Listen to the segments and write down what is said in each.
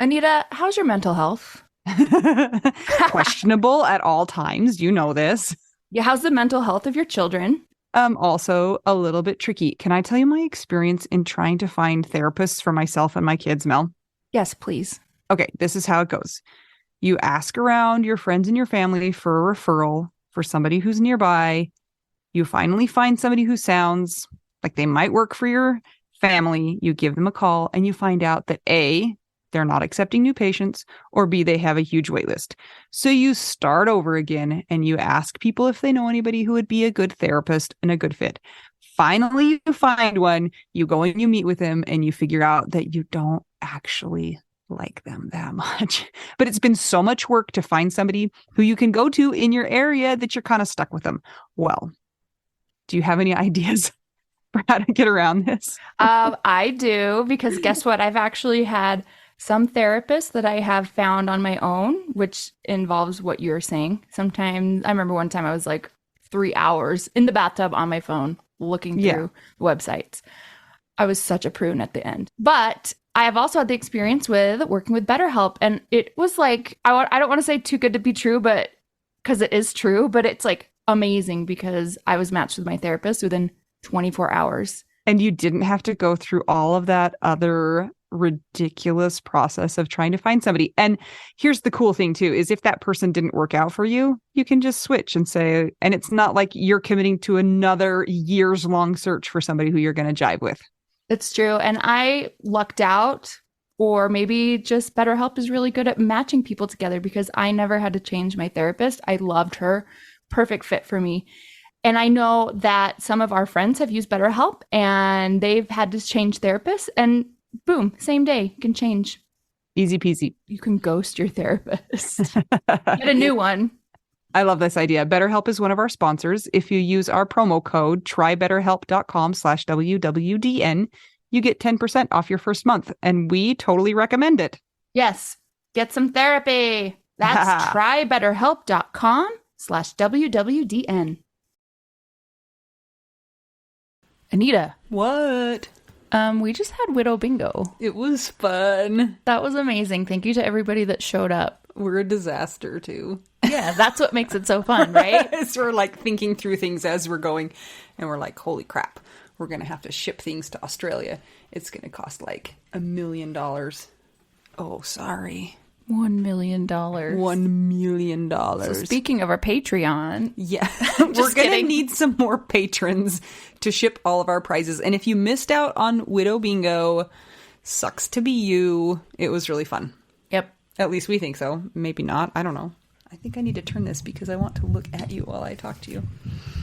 Anita, how's your mental health? Questionable at all times. You know this. Yeah, how's the mental health of your children? Also a little bit tricky. Can I tell you my experience in trying to find therapists for myself and my kids, Mel? Yes, please. Okay, this is how it goes. You ask around your friends and your family for a referral for somebody who's nearby. You finally find somebody who sounds like they might work for your family. You give them a call and you find out that A, they're not accepting new patients, or B, they have a huge wait list. So you start over again and you ask people if they know anybody who would be a good therapist and a good fit. Finally, you find one, you go and you meet with them and you figure out that you don't actually like them that much. But it's been so much work to find somebody who you can go to in your area that you're kind of stuck with them. Well, do you have any ideas for how to get around this? I do, because guess what? I've actually had some therapists that I have found on my own, which involves what you're saying. Sometimes I remember one time I was like 3 hours in the bathtub on my phone looking through websites. I was such a prune at the end. But I have also had the experience with working with BetterHelp. And it was like, I don't want to say too good to be true, but because it is true, but it's like amazing because I was matched with my therapist within 24 hours. And you didn't have to go through all of that other ridiculous process of trying to find somebody. And here's the cool thing too, is if that person didn't work out for you, you can just switch and say, and it's not like you're committing to another years long search for somebody who you're going to jive with. It's true. And I lucked out, or maybe just BetterHelp is really good at matching people together because I never had to change my therapist. I loved her. Perfect fit for me. And I know that some of our friends have used BetterHelp and they've had to change therapists, and boom, same day, you can change. Easy peasy. You can ghost your therapist. Get a new one. I love this idea. BetterHelp is one of our sponsors. If you use our promo code trybetterhelp.com/WWDN, you get 10% off your first month. And we totally recommend it. Yes. Get some therapy. That's trybetterhelp.com/WWDN. Anita. What? We just had Widow Bingo. It was fun. That was amazing. Thank you to everybody that showed up. We're a disaster too. Yeah, that's what makes it so fun, right? So we're like thinking through things as we're going, and we're like, holy crap, we're going to have to ship things to Australia. It's going to cost like $1 million. Oh, sorry. $1 million. $1 million. So speaking of our Patreon. Yeah, we're going to need some more patrons to ship all of our prizes. And if you missed out on Widow Bingo, sucks to be you. It was really fun. Yep. At least we think so. Maybe not. I don't know. I think I need to turn this because I want to look at you while I talk to you.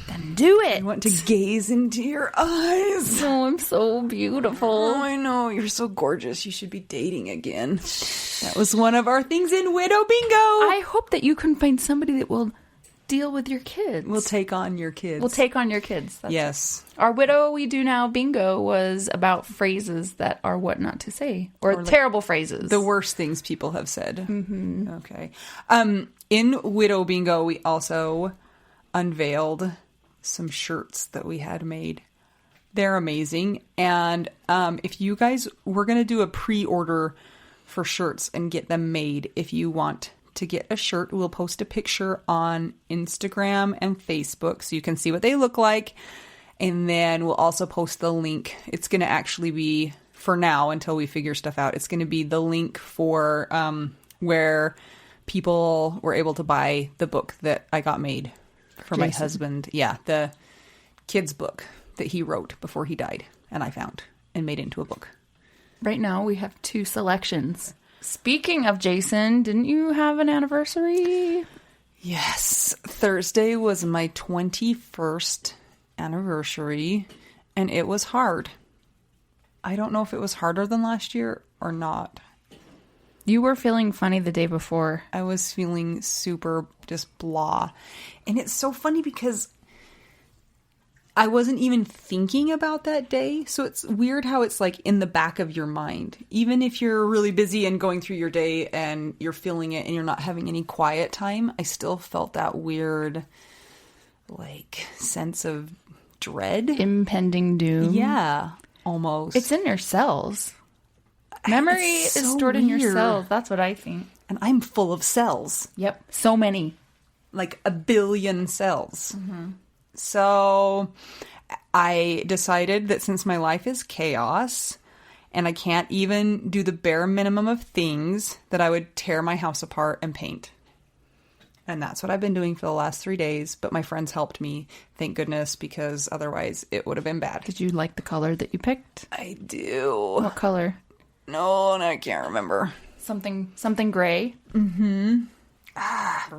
Then do it. I want to gaze into your eyes. Oh, I'm so beautiful. Oh, I know. You're so gorgeous. You should be dating again. That was one of our things in Widow Bingo. I hope that you can find somebody that will deal with your kids. We'll take on your kids. We'll take on your kids. That's yes. It. Our Widow We Do Now Bingo was about phrases that are what not to say. Or like terrible phrases. The worst things people have said. Mm-hmm. Okay. In Widow Bingo, we also unveiled some shirts that we had made. They're amazing. And if you guys, we're going to do a pre-order for shirts and get them made. If you want to get a shirt, we'll post a picture on Instagram and Facebook so you can see what they look like. And then we'll also post the link. It's going to actually be, for now, until we figure stuff out, it's going to be the link for where people were able to buy the book that I got made for my husband. Yeah, the kids' book that he wrote before he died and I found and made into a book. Right now we have 2 selections. Speaking of Jason, didn't you have an anniversary? Yes. Thursday was my 21st anniversary, and it was hard. I don't know if it was harder than last year or not. You were feeling funny the day before. I was feeling super just blah. And it's so funny because I wasn't even thinking about that day. So it's weird how it's like in the back of your mind. Even if you're really busy and going through your day and you're feeling it and you're not having any quiet time, I still felt that weird like sense of dread. Impending doom. Yeah, almost. It's in your cells. Memory It's is so stored in your weird. cells. That's what I think. And I'm full of cells. Yep. So many. Like a billion cells. So I decided that since my life is chaos and I can't even do the bare minimum of things, that I would tear my house apart and paint. And that's what I've been doing for the last 3 days. But my friends helped me, thank goodness, because otherwise it would have been bad. Did you like the color that you picked? I do. What color? No, I can't remember. Something gray. Mm-hmm.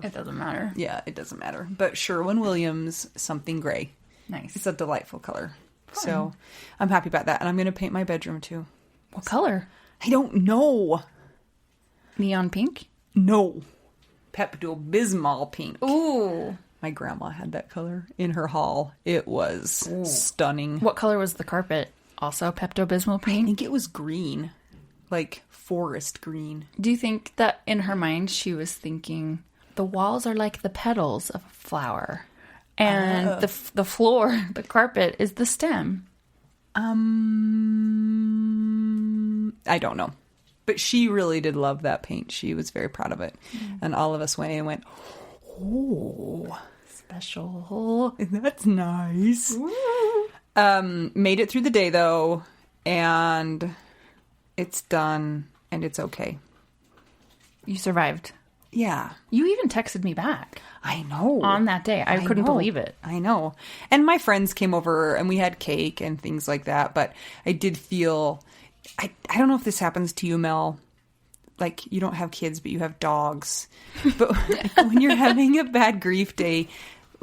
It doesn't matter. Yeah, it doesn't matter. But Sherwin-Williams, something gray. Nice. It's a delightful color. So I'm happy about that. And I'm going to paint my bedroom too. What color? I don't know. Neon pink? No. Pepto-Bismol pink. Ooh. My grandma had that color in her hall. It was stunning. What color was the carpet? Also Pepto-Bismol I pink? think it was green. Like forest green. Do you think that in her mind she was thinking the walls are like the petals of a flower and the floor, the carpet is the stem? I don't know. But she really did love that paint. She was very proud of it. And all of us went in and went, oh, Special. that's nice. Made it through the day though, and it's done, and it's okay. You survived. Yeah. You even texted me back I know. on that day. I couldn't know. believe it. I know. And my friends came over and we had cake and things like that. But I did feel, I don't know if this happens to you, Mel. Like, you don't have kids, but you have dogs. But when you're having a bad grief day,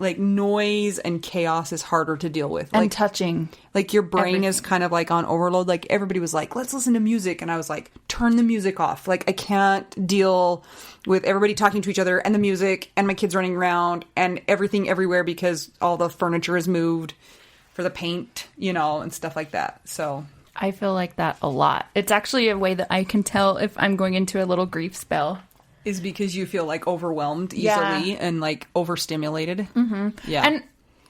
like noise and chaos is harder to deal with. And Like touching. Like your brain is Everything. kind of like on overload. Like everybody was like, let's listen to music. And I was like, turn the music off. Like I can't deal with everybody talking to each other and the music and my kids running around and everything everywhere because all the furniture is moved for the paint, you know, and stuff like that. So I feel like that a lot. It's actually a way that I can tell if I'm going into a little grief spell. is because you feel like overwhelmed Yeah. easily and like overstimulated. Mm-hmm. Yeah. And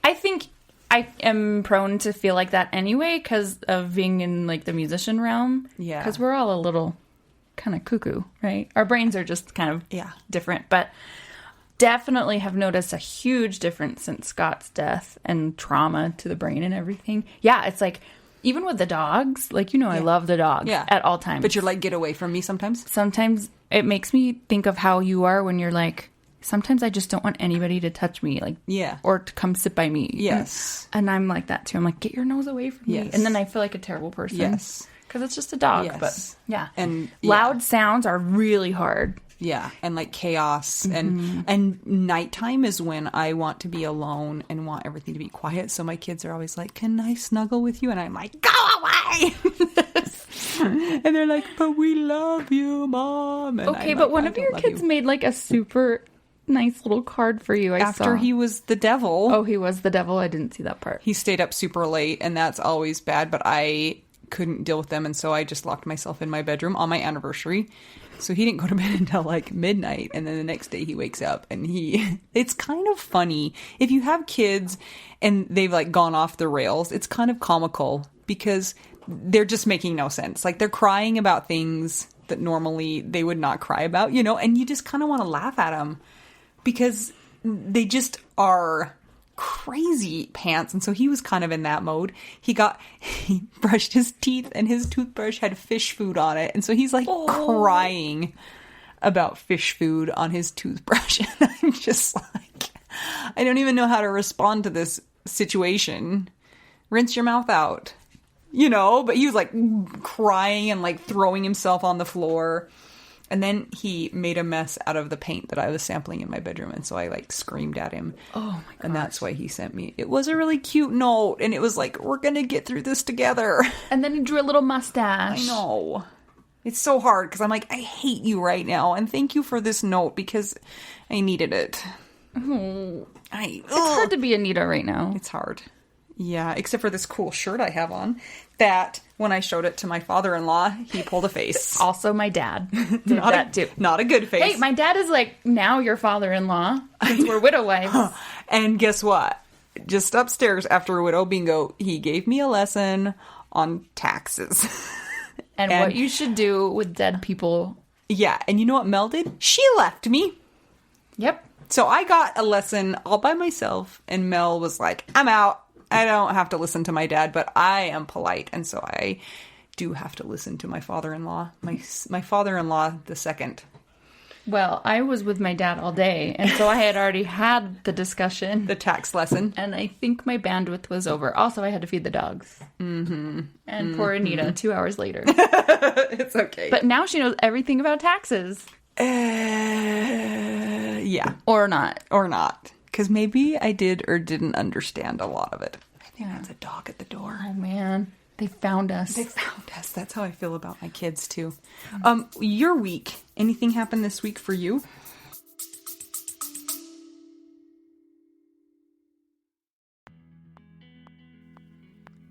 I think I am prone to feel like that anyway because of being in like the musician realm. Yeah. Because we're all a little kind of cuckoo, right? Our brains are just kind of different. But definitely have noticed a huge difference since Scott's death and trauma to the brain and everything. Yeah, it's like even with the dogs, like, you know, I love the dog at all times. But you're like, get away from me sometimes. Sometimes it makes me think of how you are when you're like, sometimes I just don't want anybody to touch me, like, or to come sit by me. Yes. And I'm like that too. I'm like, get your nose away from me. And then I feel like a terrible person. Yes. Because it's just a dog. Yes. But yeah. And loud sounds are really hard. Yeah, and like chaos and nighttime is when I want to be alone and want everything to be quiet. So my kids are always like, "Can I snuggle with you?" And I'm like, "Go away!" And they're like, "But we love you, Mom." And Okay, I'm but like, one "I of don't your love kids you." made like a super nice little card for you. After he was the devil. Oh, he was the devil. I didn't see that part. He stayed up super late, and that's always bad. But I couldn't deal with them, and so I just locked myself in my bedroom on my anniversary. So he didn't go to bed until like midnight, and then the next day he wakes up and it's kind of funny. If you have kids and they've like gone off the rails, it's kind of comical because they're just making no sense. Like they're crying about things that normally they would not cry about, you know, and you just kind of want to laugh at them because they just are crazy pants. And so he was kind of in that mode. He brushed his teeth and his toothbrush had fish food on it. And so he's like crying about fish food on his toothbrush. And I'm just like, I don't even know how to respond to this situation. Rinse your mouth out, you know, but he was like crying and like throwing himself on the floor. And then he made a mess out of the paint that I was sampling in my bedroom. And so I like screamed at him. Oh my god. And that's why he sent me. It was a really cute note. And it was like, we're going to get through this together. And then he drew a little mustache. I know. It's so hard because I'm like, I hate you right now. And thank you for this note because I needed it. Oh. It's hard to be Anita right now. It's hard. Yeah, except for this cool shirt I have on that when I showed it to my father-in-law, he pulled a face. Also, my dad did that too. Not a good face. Hey, my dad is like now your father-in-law since we're widow wives. And guess what? Just upstairs after Widow Bingo, he gave me a lesson on taxes. And what you should do with dead people. Yeah. And you know what Mel did? She left me. Yep. So I got a lesson all by myself, and Mel was like, I'm out. I don't have to listen to my dad, but I am polite. And so I do have to listen to my father-in-law, my father-in-law, the second. Well, I was with my dad all day, and so I had already had the discussion. The tax lesson. And I think my bandwidth was over. Also, I had to feed the dogs. Mm-hmm. And poor Anita, 2 hours later. It's okay. But now she knows everything about taxes. Yeah. Or not. Or not. Because maybe I did or didn't understand a lot of it. I think that's a dog at the door. Oh, man. They found us. They found us. That's how I feel about my kids, too. Your week. Anything happened this week for you?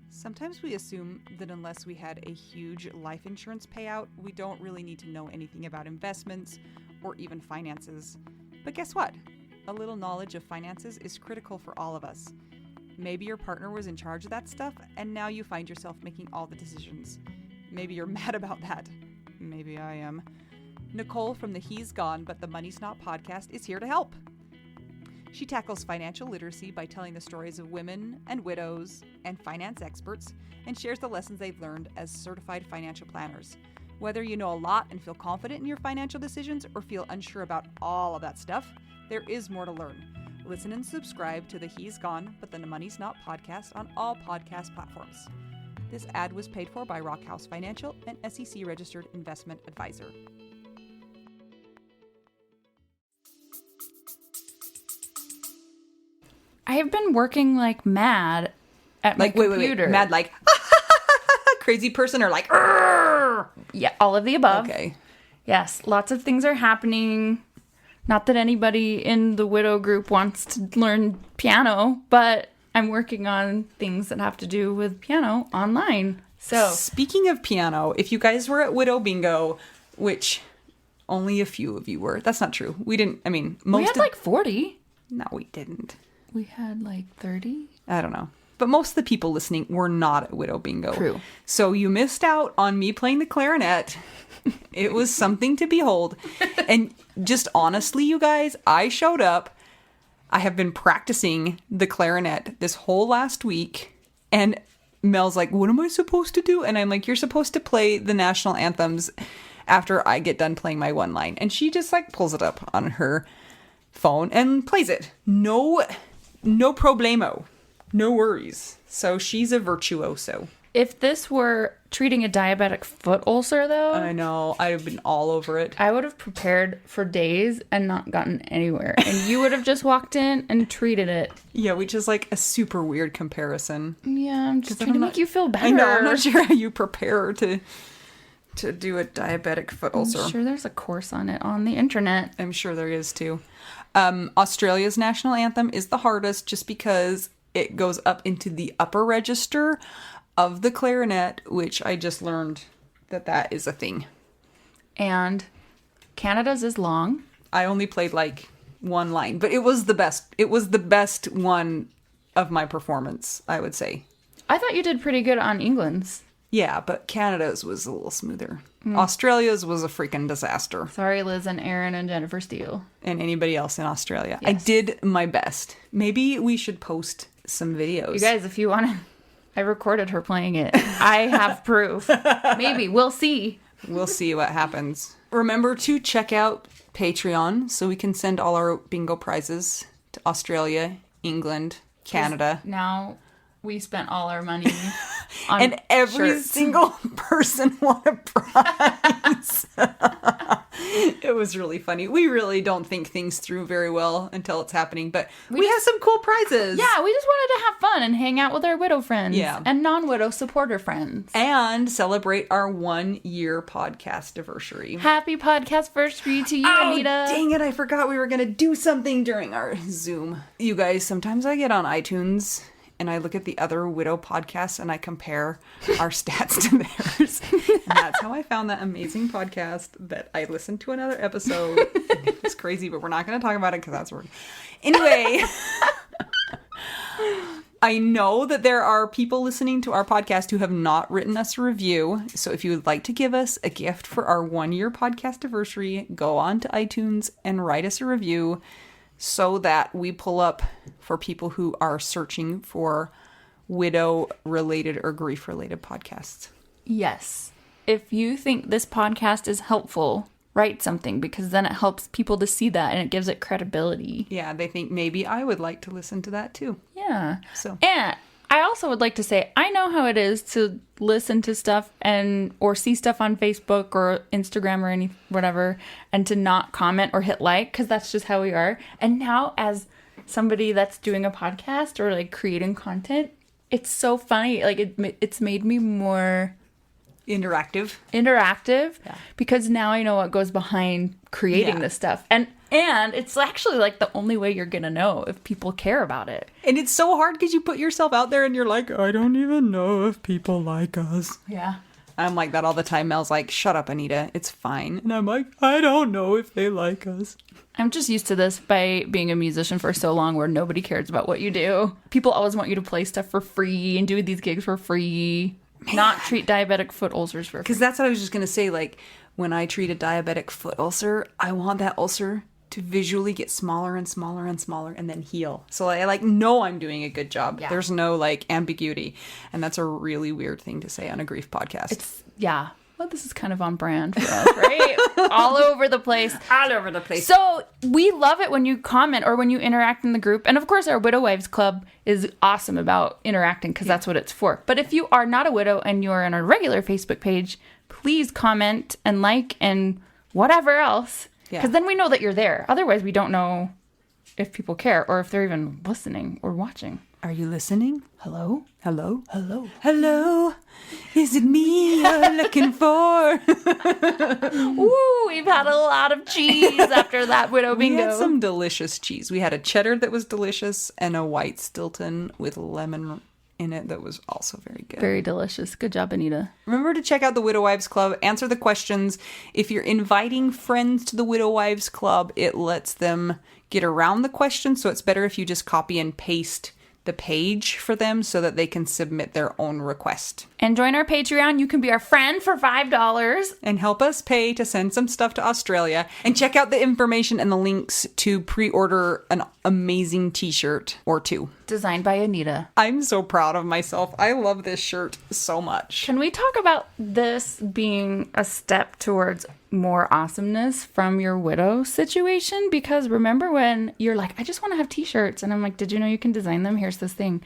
Sometimes we assume that unless we had a huge life insurance payout, we don't really need to know anything about investments or even finances. But guess what? A little knowledge of finances is critical for all of us. Maybe your partner was in charge of that stuff, and now you find yourself making all the decisions. Maybe you're mad about that. Maybe I am. Nicole from the He's Gone But the Money's Not podcast is here to help. She tackles financial literacy by telling the stories of women and widows and finance experts, and shares the lessons they've learned as certified financial planners. Whether you know a lot and feel confident in your financial decisions or feel unsure about all of that stuff, there is more to learn. Listen and subscribe to the He's Gone But the Money's Not podcast on all podcast platforms. This ad was paid for by Rockhouse Financial, an SEC registered investment advisor. I have been working like mad at my computer. Wait. Mad like crazy person or like Arr! Yeah, all of the above. Okay. Yes, lots of things are happening. Not that anybody in the widow group wants to learn piano, but I'm working on things that have to do with piano online. So, speaking of piano, if you guys were at Widow Bingo, which only a few of you were, that's not true. We didn't, I mean, most we had like 40. No, we didn't. We had like 30. I don't know. But most of the people listening were not at Widow Bingo. True. So you missed out on me playing the clarinet. It was something to behold. And just honestly, you guys, I showed up. I have been practicing the clarinet this whole last week. And Mel's like, what am I supposed to do? And I'm like, you're supposed to play the national anthems after I get done playing my one line. And she just like pulls it up on her phone and plays it. No problemo. No worries. So she's a virtuoso. If this were treating a diabetic foot ulcer, though... I know. I'd have been all over it. I would have prepared for days and not gotten anywhere. And you would have just walked in and treated it. Yeah, which is like a super weird comparison. Yeah, I'm just trying to make you feel better. I know. I'm not sure how you prepare to do a diabetic foot ulcer. I'm sure there's a course on it on the internet. I'm sure there is, too. Australia's national anthem is the hardest just because it goes up into the upper register of the clarinet, which I just learned that is a thing. And Canada's is long. I only played like one line, but it was the best. It was the best one of my performance, I would say. I thought you did pretty good on England's. Yeah, but Canada's was a little smoother. Australia's was a freaking disaster. Sorry, Liz and Aaron and Jennifer Steele. And anybody else in Australia. Yes. I did my best. Maybe we should post some videos. You guys, if you want to... I recorded her playing it. I have proof. Maybe. We'll see. We'll see what happens. Remember to check out Patreon so we can send all our bingo prizes to Australia, England, Canada. Now we spent all our money on and every shirts. single person won a prize. It was really funny. We really don't think things through very well until it's happening, but we have some cool prizes. Yeah, we just wanted to have fun and hang out with our widow friends and non-widow supporter friends. And celebrate our 1 year podcast anniversary. Happy podcast anniversary to you, Anita. Dang it, I forgot we were going to do something during our Zoom. You guys, sometimes I get on iTunes and I look at the other widow podcasts and I compare our stats to theirs. And that's how I found that amazing podcast that I listened to another episode. It was crazy, but we're not going to talk about it because that's weird. Anyway, I know that there are people listening to our podcast who have not written us a review. So if you would like to give us a gift for our 1-year podcast anniversary, go on to iTunes and write us a review so that we pull up for people who are searching for widow-related or grief-related podcasts. Yes. If you think this podcast is helpful, write something, because then it helps people to see that and it gives it credibility. Yeah, they think maybe I would like to listen to that too. Yeah. So. And I also would like to say, I know how it is to listen to stuff or see stuff on Facebook or Instagram or whatever, and to not comment or hit like, because that's just how we are. And now, as somebody that's doing a podcast or like creating content, it's so funny. Like it's made me more interactive, yeah. Because now I know what goes behind creating this stuff, and it's actually like the only way you're gonna know if people care about it. And it's so hard because you put yourself out there and you're like, I don't even know if people like us. Yeah, I'm like that all the time. Mel's like, shut up, Anita, it's fine. And I'm like, I don't know if they like us. I'm just used to this by being a musician for so long, where nobody cares about what you do. People always want you to play stuff for free and do these gigs for free. Man. Not treat diabetic foot ulcers for free. Because that's what I was just going to say. Like, when I treat a diabetic foot ulcer, I want that ulcer to visually get smaller and smaller and smaller and then heal. So I know I'm doing a good job. Yeah. There's no ambiguity. And that's a really weird thing to say on a grief podcast. Well, this is kind of on brand for us, right? All over the place. All over the place. So we love it when you comment or when you interact in the group. And of course, our Widow Wives Club is awesome about interacting, because that's what it's for. But if you are not a widow and you're on our regular Facebook page, please comment and like and whatever else. Because then we know that you're there. Otherwise, we don't know if people care or if they're even listening or watching. Are you listening? Hello? Hello? Hello? Hello? Is it me you're looking for? Ooh, we've had a lot of cheese after that Widow Bingo. We had some delicious cheese. We had a cheddar that was delicious and a white Stilton with lemon in it that was also very good. Very delicious. Good job, Anita. Remember to check out the Widow Wives Club. Answer the questions. If you're inviting friends to the Widow Wives Club, it lets them get around the questions. So it's better if you just copy and paste the page for them so that they can submit their own request. And join our Patreon. You can be our friend for $5. And help us pay to send some stuff to Australia. And check out the information and the links to pre-order an amazing t-shirt or two. Designed by Anita. I'm so proud of myself. I love this shirt so much. Can we talk about this being a step towards more awesomeness from your widow situation? Because remember when you're like, I just want to have t-shirts. And I'm like, did you know you can design them? Here's this thing.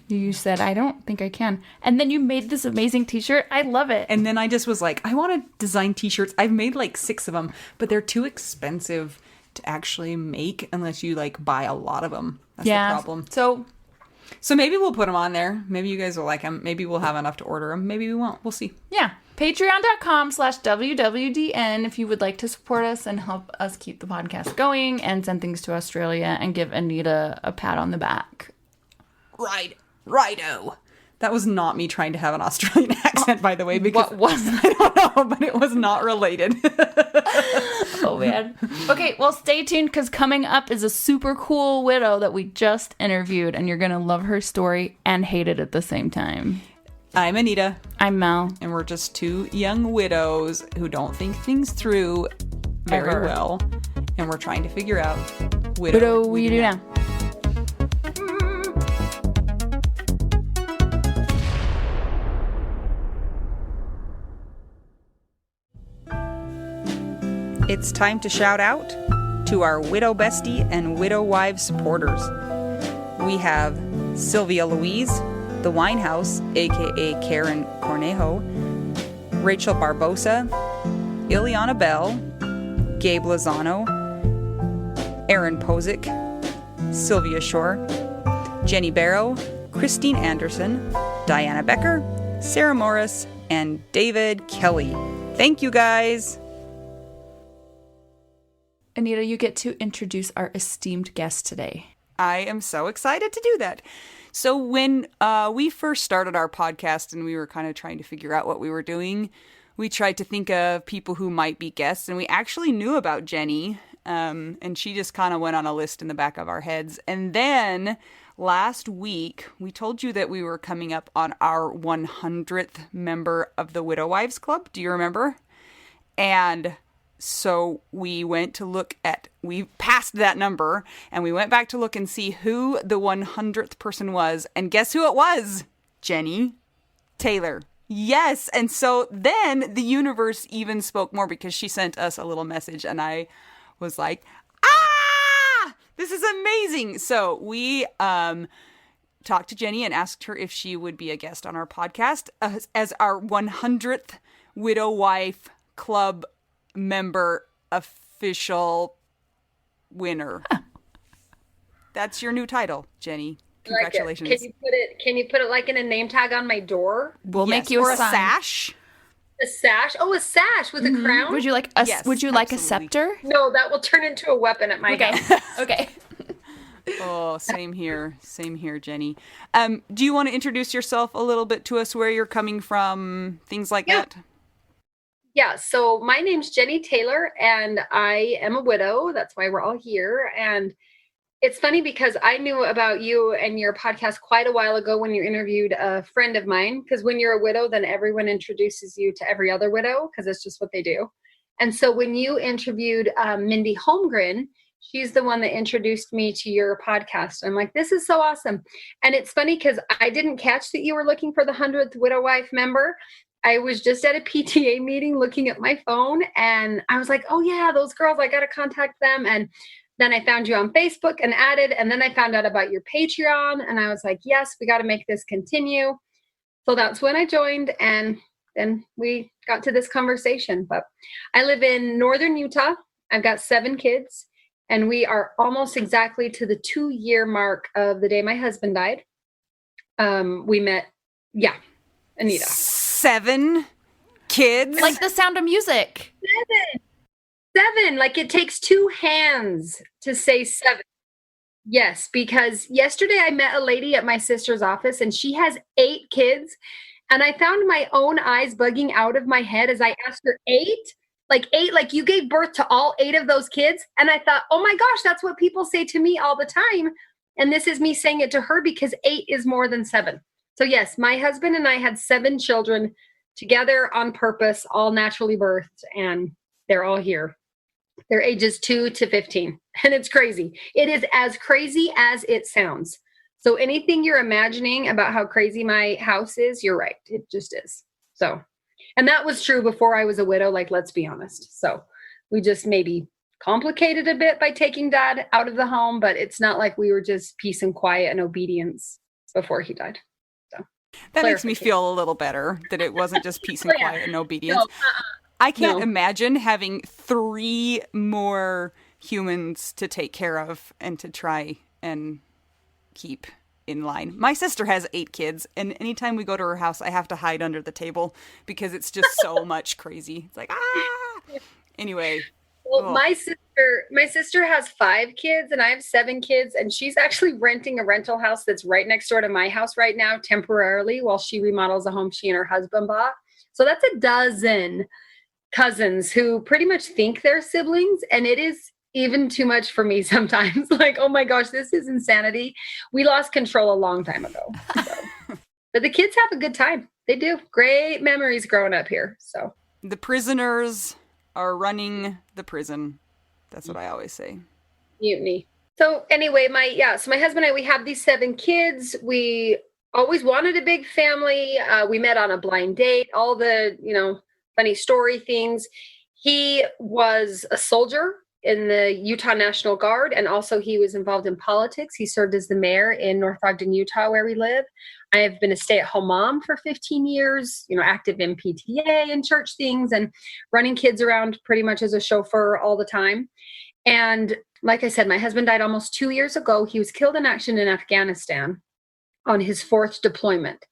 You said, I don't think I can. And then you made this amazing t-shirt. I love it. And then I just was like, I want to design t-shirts. I've made like 6 of them, but they're too expensive to actually make unless you like buy a lot of them. That's the problem. So maybe we'll put them on there. Maybe you guys will like them. Maybe we'll have enough to order them. Maybe we won't. We'll see. Yeah. Patreon.com/WWDN if you would like to support us and help us keep the podcast going and send things to Australia and give Anita a pat on the back. Righto. That was not me trying to have an Australian accent, by the way. Because what was that? I don't know, but it was not related. Oh, man. Okay, well, stay tuned, because coming up is a super cool widow that we just interviewed, and you're going to love her story and hate it at the same time. I'm Anita. I'm Mel. And we're just 2 young widows who don't think things through very well. And we're trying to figure out widow we do now. It's time to shout out to our Widow Bestie and Widow Wives supporters. We have Sylvia Louise, The Winehouse, aka Karen Cornejo, Rachel Barbosa, Ileana Bell, Gabe Lozano, Aaron Posick, Sylvia Shore, Jenny Barrow, Christine Anderson, Diana Becker, Sarah Morris, and David Kelly. Thank you, guys. Anita, you get to introduce our esteemed guest today. I am so excited to do that. So when we first started our podcast and we were kind of trying to figure out what we were doing, we tried to think of people who might be guests, and we actually knew about Jennie, and she just kind of went on a list in the back of our heads. And then last week we told you that we were coming up on our 100th member of the Widow Wives Club. Do you remember? And so we passed that number, and we went back to look and see who the 100th person was. And guess who it was? Jennie Taylor. Yes. And so then the universe even spoke more, because she sent us a little message, and I was like, this is amazing. So we talked to Jennie and asked her if she would be a guest on our podcast as our 100th Widow Wife Club member official winner. That's your new title, Jennie. Congratulations. Like, can you put it like in a name tag on my door? We'll make you a sash. A sash? Oh, a sash with a crown? Would you like a scepter? No, that will turn into a weapon at my house. Okay. Oh, same here. Same here, Jennie. Do you want to introduce yourself a little bit to us, where you're coming from, things like that? Yeah, so my name's Jennie Taylor, and I am a widow. That's why we're all here. And it's funny because I knew about you and your podcast quite a while ago when you interviewed a friend of mine, because when you're a widow, then everyone introduces you to every other widow, because it's just what they do. And so when you interviewed Mindy Holmgren, she's the one that introduced me to your podcast. I'm like, this is so awesome. And it's funny because I didn't catch that you were looking for the 100th Widow Wife member. I was just at a PTA meeting looking at my phone, and I was like, oh yeah, those girls, I got to contact them. And then I found you on Facebook and added, and then I found out about your Patreon, and I was like, yes, we got to make this continue. So that's when I joined, and then we got to this conversation. But I live in northern Utah. I've got 7 kids, and we are almost exactly to the 2-year mark of the day my husband died. We met, Anita. 7 kids? Like The Sound of Music. 7. Like it takes 2 hands to say 7. Yes, because yesterday I met a lady at my sister's office, and she has 8 kids. And I found my own eyes bugging out of my head as I asked her, 8? Like 8, like you gave birth to all 8 of those kids? And I thought, oh my gosh, that's what people say to me all the time. And this is me saying it to her, because 8 is more than 7. So yes, my husband and I had 7 children together on purpose, all naturally birthed, and they're all here. They're ages 2 to 15. And it's crazy. It is as crazy as it sounds. So anything you're imagining about how crazy my house is, you're right. It just is. So, and that was true before I was a widow, like, let's be honest. So we just maybe complicated a bit by taking Dad out of the home, but it's not like we were just peace and quiet and obedience before he died. So that makes me feel a little better that it wasn't just peace and quiet and obedience. No, I can't imagine having 3 more humans to take care of and to try and keep in line. My sister has 8 kids, and anytime we go to her house, I have to hide under the table because it's just so much crazy. It's like, Anyway. Well, my sister has 5 kids, and I have 7 kids, and she's actually renting a rental house that's right next door to my house right now temporarily while she remodels a home she and her husband bought. So that's a dozen cousins who pretty much think they're siblings, and it is even too much for me sometimes. Like, oh my gosh, this is insanity. We lost control a long time ago. So. But the kids have a good time. They do. Great memories growing up here. So the prisoners are running the prison. That's what I always say. Mutiny. So anyway, my husband and I, we have these 7 kids. We always wanted a big family. We met on a blind date, all the, funny story things. He was a soldier in the Utah National Guard, and also he was involved in politics. He served as the mayor in North Ogden, Utah, where we live. I have been a stay-at-home mom for 15 years, active in PTA and church things, and running kids around pretty much as a chauffeur all the time. And like I said, my husband died almost 2 years ago. He was killed in action in Afghanistan on his 4th deployment.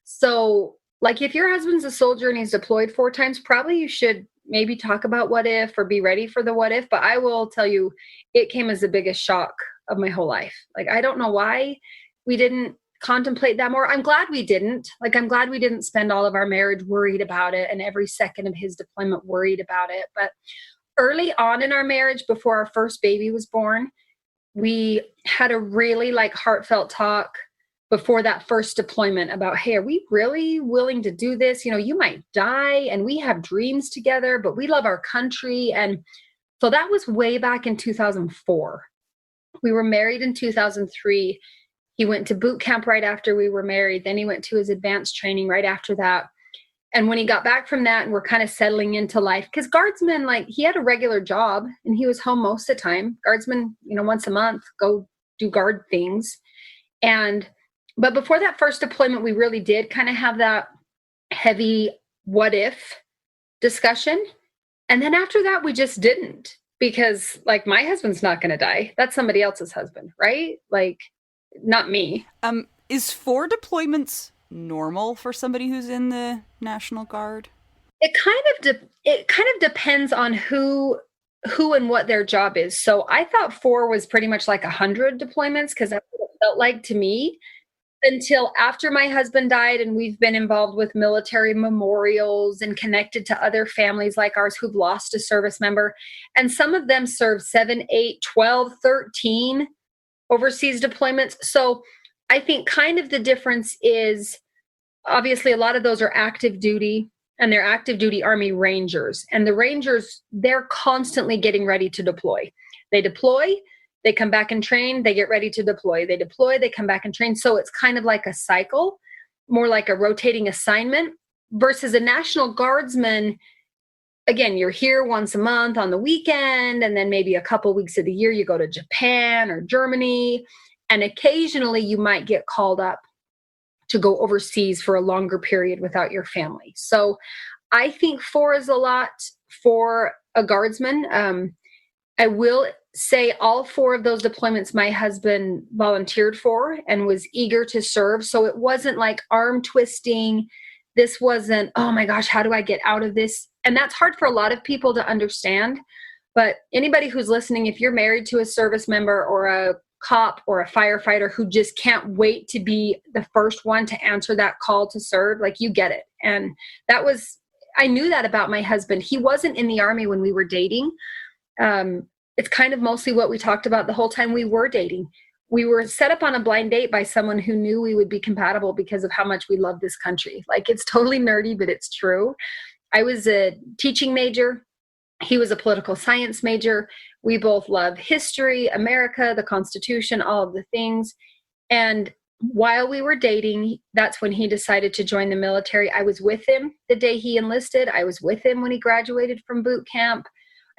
So, like, if your husband's a soldier and he's deployed 4 times, probably you should maybe talk about what if or be ready for the what if. But I will tell you, it came as the biggest shock of my whole life. Like, I don't know why we didn't contemplate that more. I'm glad we didn't. Like, I'm glad we didn't spend all of our marriage worried about it and every second of his deployment worried about it. But early on in our marriage, before our first baby was born, we had a really like heartfelt talk before that first deployment about, hey, are we really willing to do this? You know, you might die and we have dreams together, but we love our country. And so that was way back in 2004. We were married in 2003. He went to boot camp right after we were married. Then he went to his advanced training right after that. And when he got back from that and we're kind of settling into life, because guardsmen, like he had a regular job and he was home most of the time. Guardsmen, you know, once a month, go do guard things. But before that first deployment, we really did kind of have that heavy what if discussion. And then after that, we just didn't, because like my husband's not going to die. That's somebody else's husband, right? Like not me. Is 4 deployments normal for somebody who's in the National Guard? It kind of depends on who and what their job is. So I thought 4 was pretty much like 100 deployments, because that's what it felt like to me, until after my husband died and we've been involved with military memorials and connected to other families like ours who've lost a service member. And some of them serve 7, 8, 12, 13 overseas deployments. So I think kind of the difference is obviously a lot of those are active duty, and they're active duty Army Rangers. And the Rangers, they're constantly getting ready to deploy. They deploy, they come back and train, they get ready to deploy. They deploy, they come back and train. So it's kind of like a cycle, more like a rotating assignment, versus a National Guardsman. Again, you're here once a month on the weekend, and then maybe a couple weeks of the year you go to Japan or Germany, and occasionally you might get called up to go overseas for a longer period without your family. So I think 4 is a lot for a guardsman. I will say all 4 of those deployments my husband volunteered for and was eager to serve. So it wasn't like arm twisting. This wasn't, oh my gosh, how do I get out of this? And that's hard for a lot of people to understand. But anybody who's listening, if you're married to a service member or a cop or a firefighter who just can't wait to be the first one to answer that call to serve, like, you get it. And that was, I knew that about my husband. He wasn't in the Army when we were dating. It's kind of mostly what we talked about the whole time we were dating. We were set up on a blind date by someone who knew we would be compatible because of how much we love this country. Like, it's totally nerdy, but it's true. I was a teaching major. He was a political science major. We both love history, America, the Constitution, all of the things. And while we were dating, that's when he decided to join the military. I was with him the day he enlisted. I was with him when he graduated from boot camp.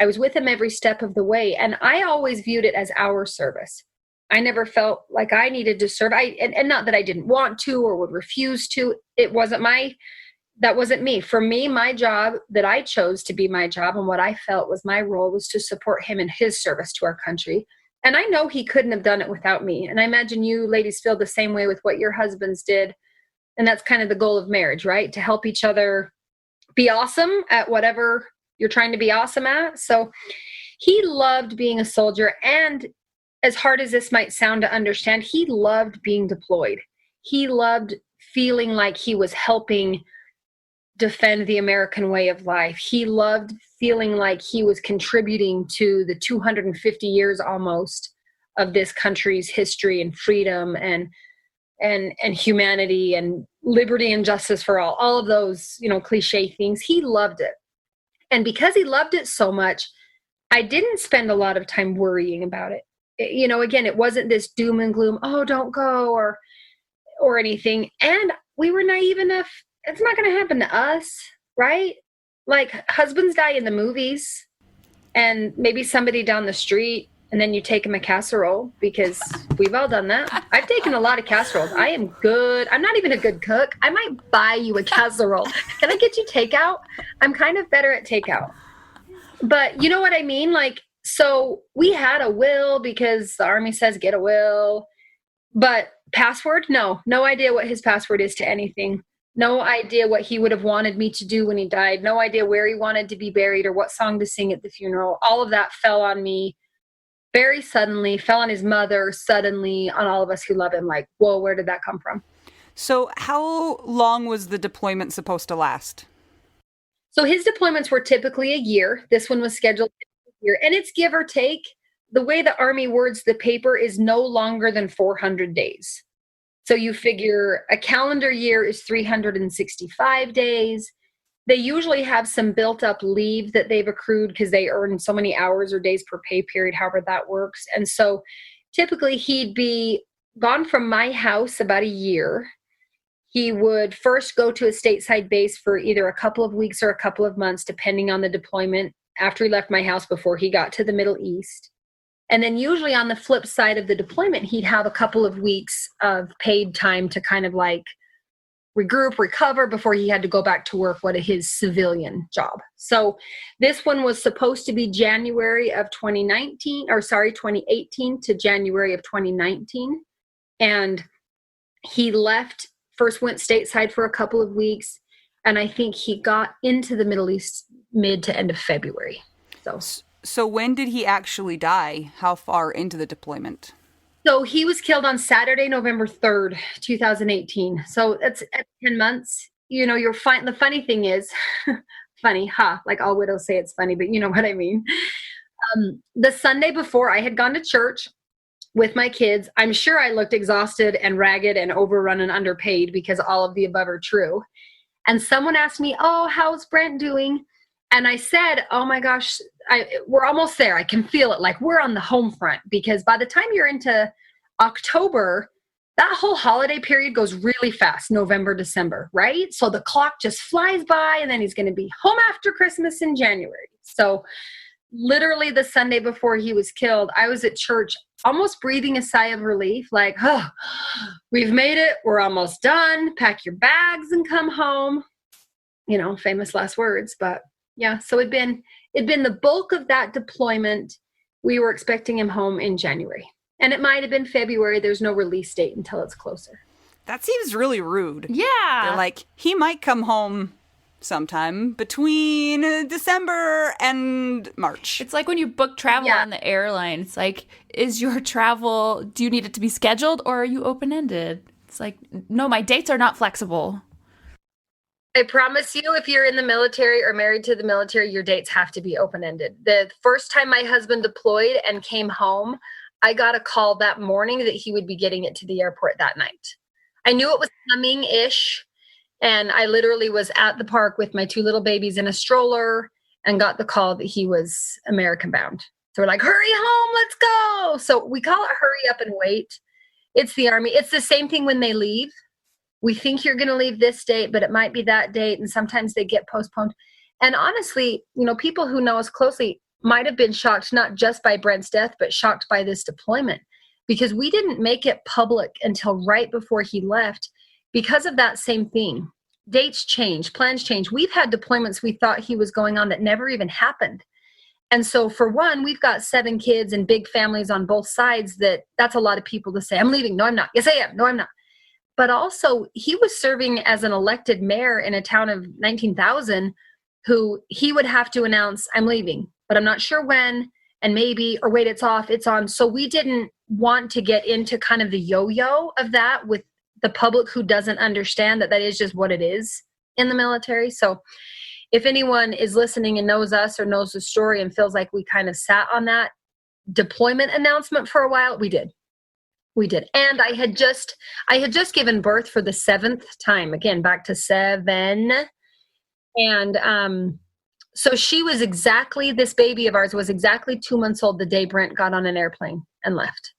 I was with him every step of the way. And I always viewed it as our service. I never felt like I needed to serve. And not that I didn't want to or would refuse to. That wasn't me. For me, my job that I chose to be my job and what I felt was my role was to support him in his service to our country. And I know he couldn't have done it without me. And I imagine you ladies feel the same way with what your husbands did. And that's kind of the goal of marriage, right? To help each other be awesome at whatever you're trying to be awesome at. So he loved being a soldier. And as hard as this might sound to understand, he loved being deployed. He loved feeling like he was helping defend the American way of life. He loved feeling like he was contributing to the 250 years almost of this country's history and freedom and humanity and liberty and justice for all of those, cliche things. He loved it. And because he loved it so much, I didn't spend a lot of time worrying about it. Again, it wasn't this doom and gloom, oh, don't go or anything. And we were naive enough. It's not going to happen to us, right? Like, husbands die in the movies and maybe somebody down the street, and then you take him a casserole, because we've all done that. I've taken a lot of casseroles. I am good. I'm not even a good cook. I might buy you a casserole. Can I get you takeout? I'm kind of better at takeout. But you know what I mean? Like, so we had a will because the Army says get a will. But password? No idea what his password is to anything. No idea what he would have wanted me to do when he died. No idea where he wanted to be buried or what song to sing at the funeral. All of that fell on me very suddenly, fell on his mother suddenly, on all of us who love him. Like, whoa, where did that come from? So how long was the deployment supposed to last? So his deployments were typically a year. This one was scheduled a year. And it's give or take. the way the Army words the paper is no longer than 400 days. So you figure a calendar year is 365 days. They usually have some built up leave that they've accrued because they earn so many hours or days per pay period, however that works. And so typically he'd be gone from my house about a year. He would first go to a stateside base for either a couple of weeks or a couple of months, depending on the deployment, after he left my house before he got to the Middle East. And then usually on the flip side of the deployment, he'd have a couple of weeks of paid time to kind of like regroup, recover before he had to go back to work, his civilian job. So this one was supposed to be January of 2018 to January of 2019. And he left, first went stateside for a couple of weeks. And I think he got into the Middle East mid to end of February. So when did he actually die? How far into the deployment? So he was killed on Saturday, November 3rd, 2018. So that's at 10 months. You know, you're fine. The funny thing is, funny, like all widows say it's funny, but you know what I mean. The Sunday before, I had gone to church with my kids. I'm sure I looked exhausted and ragged and overrun and underpaid because all of the above are true. And someone asked me, "Oh, how's Brent doing?" And I said, "Oh my gosh, we're almost there. I can feel it. Like we're on the home front," because by the time you're into October, that whole holiday period goes really fast, November, December, right? So the clock just flies by, and then he's going to be home after Christmas in January. So literally the Sunday before he was killed, I was at church almost breathing a sigh of relief, like, "Oh, we've made it. We're almost done. Pack your bags and come home." You know, famous last words, but yeah, so it'd been the bulk of that deployment. We were expecting him home in January. And it might have been February. There's no release date until it's closer. That seems really rude. Yeah. They're like, he might come home sometime between December and March. It's like when you book travel on the airline. It's like, is your travel, do you need it to be scheduled or are you open-ended? It's like, no, my dates are not flexible. I promise you, if you're in the military or married to the military, your dates have to be open-ended. The first time my husband deployed and came home, I got a call that morning that he would be getting it to the airport that night. I knew it was coming-ish, and I literally was at the park with my 2 little babies in a stroller and got the call that he was American-bound. So we're like, "Hurry home, let's go." So we call it hurry up and wait. It's the Army. It's the same thing when they leave. We think you're going to leave this date, but it might be that date. And sometimes they get postponed. And honestly, you know, people who know us closely might have been shocked, not just by Brent's death, but shocked by this deployment, because we didn't make it public until right before he left because of that same thing. Dates change, plans change. We've had deployments we thought he was going on that never even happened. And so for one, we've got 7 kids and big families on both sides. That's a lot of people to say, "I'm leaving." "No, I'm not." "Yes, I am." "No, I'm not." But also, he was serving as an elected mayor in a town of 19,000 who he would have to announce, "I'm leaving, but I'm not sure when, and maybe, or wait, it's off, it's on." So we didn't want to get into kind of the yo-yo of that with the public who doesn't understand that is just what it is in the military. So if anyone is listening and knows us or knows the story and feels like we kind of sat on that deployment announcement for a while, we did. We did. And I had just given birth for the 7th time, again, back to 7. And so this baby of ours was exactly 2 months old the day Brent got on an airplane and left.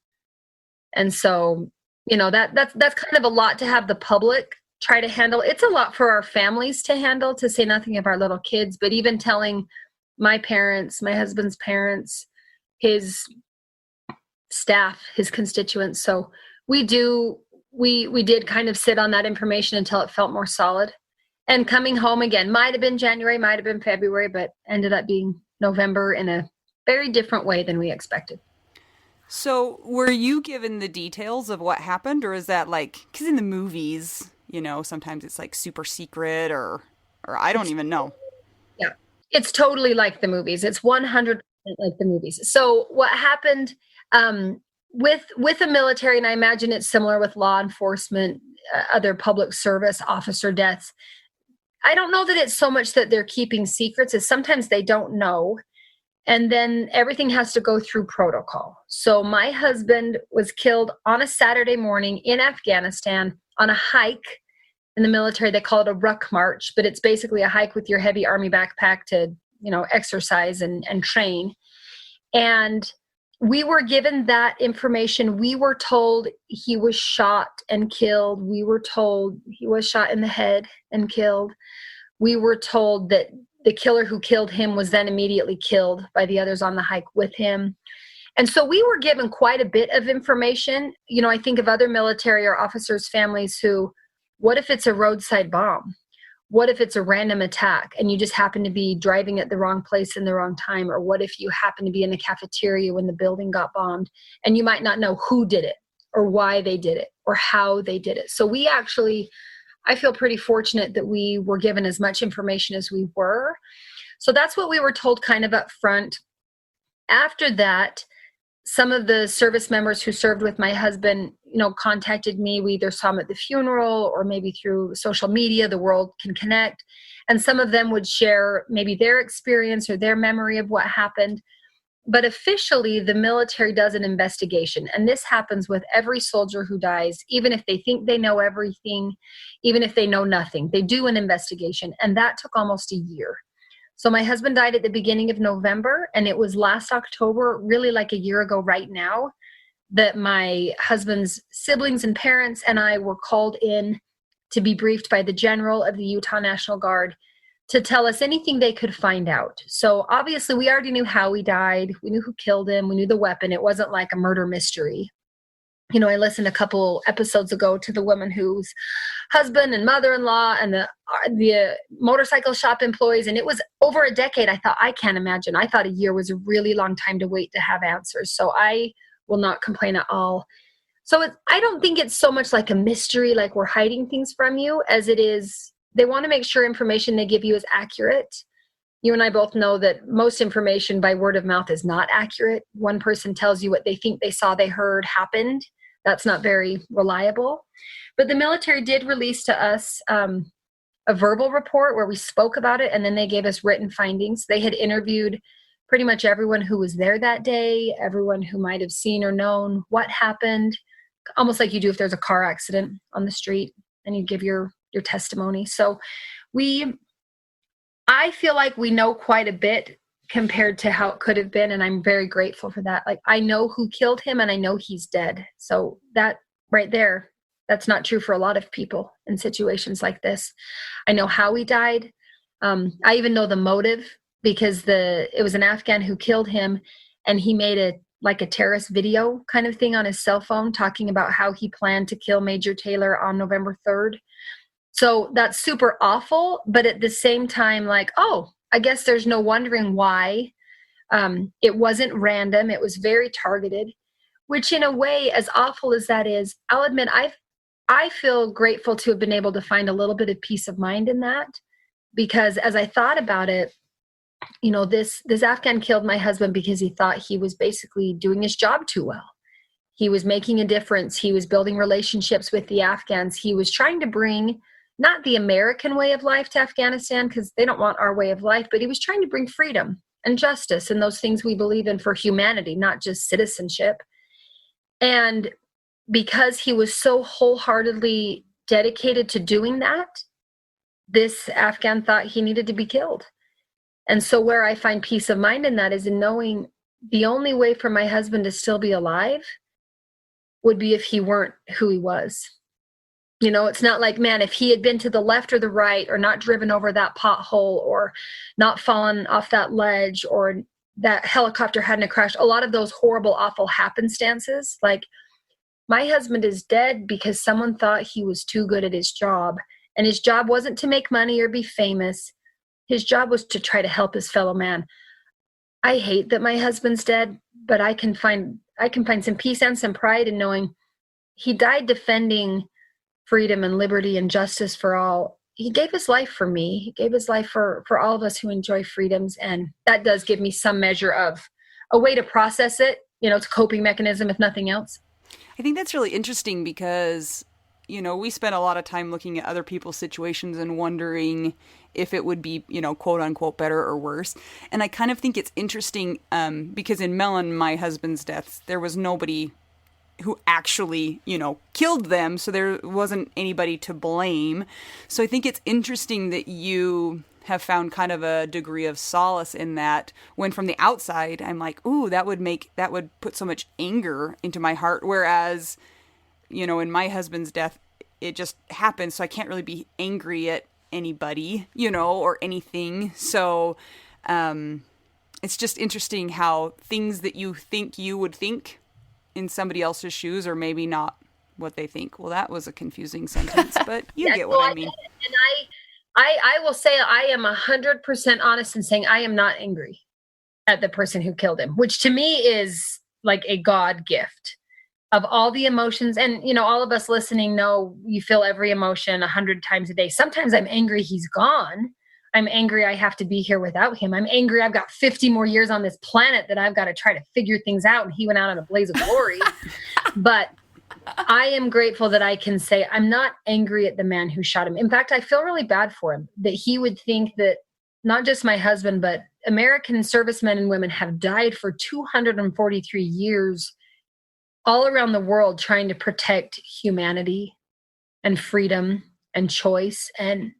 And so, you know, that's kind of a lot to have the public try to handle. It's a lot for our families to handle, to say nothing of our little kids, but even telling my parents, my husband's parents, his staff, his constituents. So we did kind of sit on that information until it felt more solid. And coming home again, might have been January, might have been February, but ended up being November in a very different way than we expected. So were you given the details of what happened, or is that like, because in the movies, you know, sometimes it's like super secret or I don't even know. Yeah, it's totally like the movies. It's 100% like the movies. So what happened with the military, and I imagine it's similar with law enforcement, other public service officer deaths. I don't know that it's so much that they're keeping secrets as sometimes they don't know. And then everything has to go through protocol. So my husband was killed on a Saturday morning in Afghanistan on a hike. In the military, they call it a ruck march, but it's basically a hike with your heavy army backpack to, exercise and train. And we were given that information. We were told he was shot and killed. We were told he was shot in the head and killed. We were told that the killer who killed him was then immediately killed by the others on the hike with him. And so we were given quite a bit of information. I think of other military or officers' families who, what if it's a roadside bomb? What if it's a random attack and you just happen to be driving at the wrong place in the wrong time? Or what if you happen to be in the cafeteria when the building got bombed and you might not know who did it or why they did it or how they did it? So I feel pretty fortunate that we were given as much information as we were. So that's what we were told kind of up front. After that, some of the service members who served with my husband, contacted me. We either saw him at the funeral or maybe through social media, the world can connect. And some of them would share maybe their experience or their memory of what happened. But officially, the military does an investigation. And this happens with every soldier who dies, even if they think they know everything, even if they know nothing. They do an investigation. And that took almost a year. So my husband died at the beginning of November, and it was last October, really like a year ago right now, that my husband's siblings and parents and I were called in to be briefed by the general of the Utah National Guard to tell us anything they could find out. So obviously we already knew how he died. We knew who killed him. We knew the weapon. It wasn't like a murder mystery. I listened a couple episodes ago to the woman whose husband and mother-in-law and the motorcycle shop employees, and it was over a decade. I thought, I can't imagine. I thought a year was a really long time to wait to have answers. So I will not complain at all. So I don't think it's so much like a mystery, like we're hiding things from you, as it is they want to make sure information they give you is accurate. You and I both know that most information by word of mouth is not accurate. One person tells you what they think they saw, they heard happened. That's not very reliable. But the military did release to us a verbal report where we spoke about it, and then they gave us written findings. They had interviewed pretty much everyone who was there that day, everyone who might have seen or known what happened, almost like you do if there's a car accident on the street and you give your testimony. So I feel like we know quite a bit compared to how it could have been, and I'm very grateful for that. Like, I know who killed him and I know he's dead. So that right there, that's not true for a lot of people in situations like this. I know how he died. I even know the motive, because it was an Afghan who killed him, and he made a terrorist video kind of thing on his cell phone talking about how he planned to kill Major Taylor on November 3rd. So that's super awful, but at the same time, I guess there's no wondering why. It wasn't random. It was very targeted, which in a way, as awful as that is, I'll admit I feel grateful to have been able to find a little bit of peace of mind in that, because as I thought about it, this Afghan killed my husband because he thought he was basically doing his job too well. He was making a difference. He was building relationships with the Afghans. He was trying to bring not the American way of life to Afghanistan, because they don't want our way of life, but he was trying to bring freedom and justice and those things we believe in for humanity, not just citizenship. And because he was so wholeheartedly dedicated to doing that, this Afghan thought he needed to be killed. And so where I find peace of mind in that is in knowing the only way for my husband to still be alive would be if he weren't who he was. It's not like, man, if he had been to the left or the right, or not driven over that pothole, or not fallen off that ledge, or that helicopter hadn't crashed, a lot of those horrible, awful happenstances. Like, my husband is dead because someone thought he was too good at his job. And his job wasn't to make money or be famous. His job was to try to help his fellow man. I hate that my husband's dead, but I can find some peace and some pride in knowing he died defending freedom and liberty and justice for all. He gave his life for me. He gave his life for all of us who enjoy freedoms. And that does give me some measure of a way to process it. It's a coping mechanism, if nothing else. I think that's really interesting because we spend a lot of time looking at other people's situations and wondering if it would be, quote unquote, better or worse. And I kind of think it's interesting because in Mel and my husband's deaths, there was nobody who actually, killed them. So there wasn't anybody to blame. So I think it's interesting that you have found kind of a degree of solace in that, when from the outside, I'm like, ooh, that would put so much anger into my heart. Whereas, in my husband's death, it just happened. So I can't really be angry at anybody, or anything. So, it's just interesting how things that you think you would think in somebody else's shoes are maybe not what they think. Well, that was a confusing sentence, but you get what I mean. And I will say I am 100% honest in saying I am not angry at the person who killed him, which to me is like a God gift of all the emotions. And, all of us listening know you feel every emotion 100 times a day. Sometimes I'm angry he's gone. I'm angry I have to be here without him. I'm angry I've got 50 more years on this planet that I've got to try to figure things out, and he went out in a blaze of glory. But I am grateful that I can say I'm not angry at the man who shot him. In fact, I feel really bad for him, that he would think that not just my husband, but American servicemen and women have died for 243 years all around the world trying to protect humanity and freedom and choice. And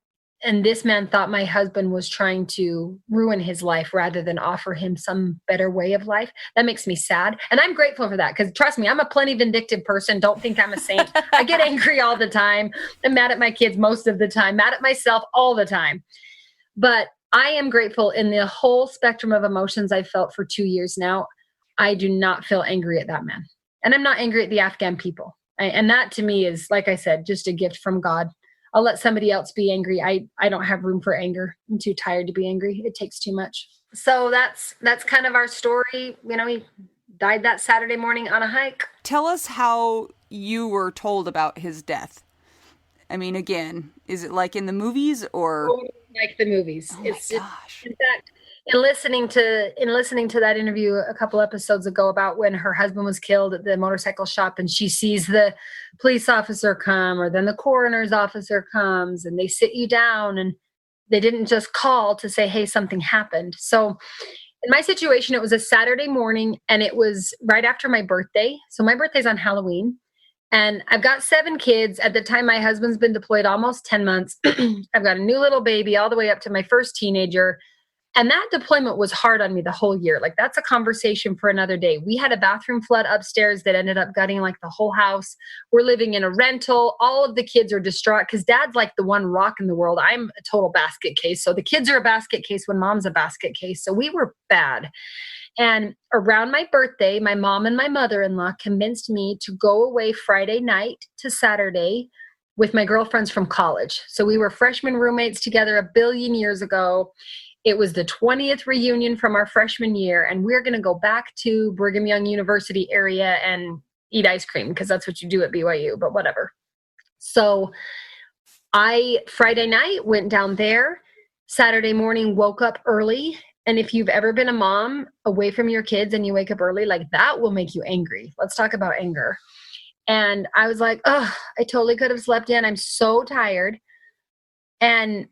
this man thought my husband was trying to ruin his life rather than offer him some better way of life. That makes me sad. And I'm grateful for that, because trust me, I'm a plenty vindictive person. Don't think I'm a saint. I get angry all the time. I'm mad at my kids most of the time, mad at myself all the time. But I am grateful in the whole spectrum of emotions I've felt for 2 years now. I do not feel angry at that man. And I'm not angry at the Afghan people. And that to me is, like I said, just a gift from God. I'll let somebody else be angry. I don't have room for anger. I'm too tired to be angry. It takes too much. So that's kind of our story. He died that Saturday morning on a hike. Tell us how you were told about his death. I mean, again, is it like in the movies or? Like the movies. Oh my gosh. In fact, in listening to that interview a couple episodes ago about when her husband was killed at the motorcycle shop, and she sees the police officer come, or then the coroner's officer comes, and they sit you down, and they didn't just call to say, hey, something happened. So in my situation, it was a Saturday morning, and it was right after my birthday. So my birthday's on Halloween, and I've got 7 kids. At the time, my husband's been deployed almost 10 months. I've got a new little baby all the way up to my first teenager. And that deployment was hard on me the whole year. Like, that's a conversation for another day. We had a bathroom flood upstairs that ended up gutting like the whole house. We're living in a rental. All of the kids are distraught because dad's like the one rock in the world. I'm a total basket case. So the kids are a basket case when mom's a basket case. So we were bad. And around my birthday, my mom and my mother-in-law convinced me to go away Friday night to Saturday with my girlfriends from college. So we were freshman roommates together a billion years ago. It was the 20th reunion from our freshman year, and we're going to go back to Brigham Young University area and eat ice cream, because that's what you do at BYU, but whatever. So Friday night, went down there. Saturday morning, woke up early. And if you've ever been a mom away from your kids and you wake up early, like, that will make you angry. Let's talk about anger. And I was like, oh, I totally could have slept in. I'm so tired. And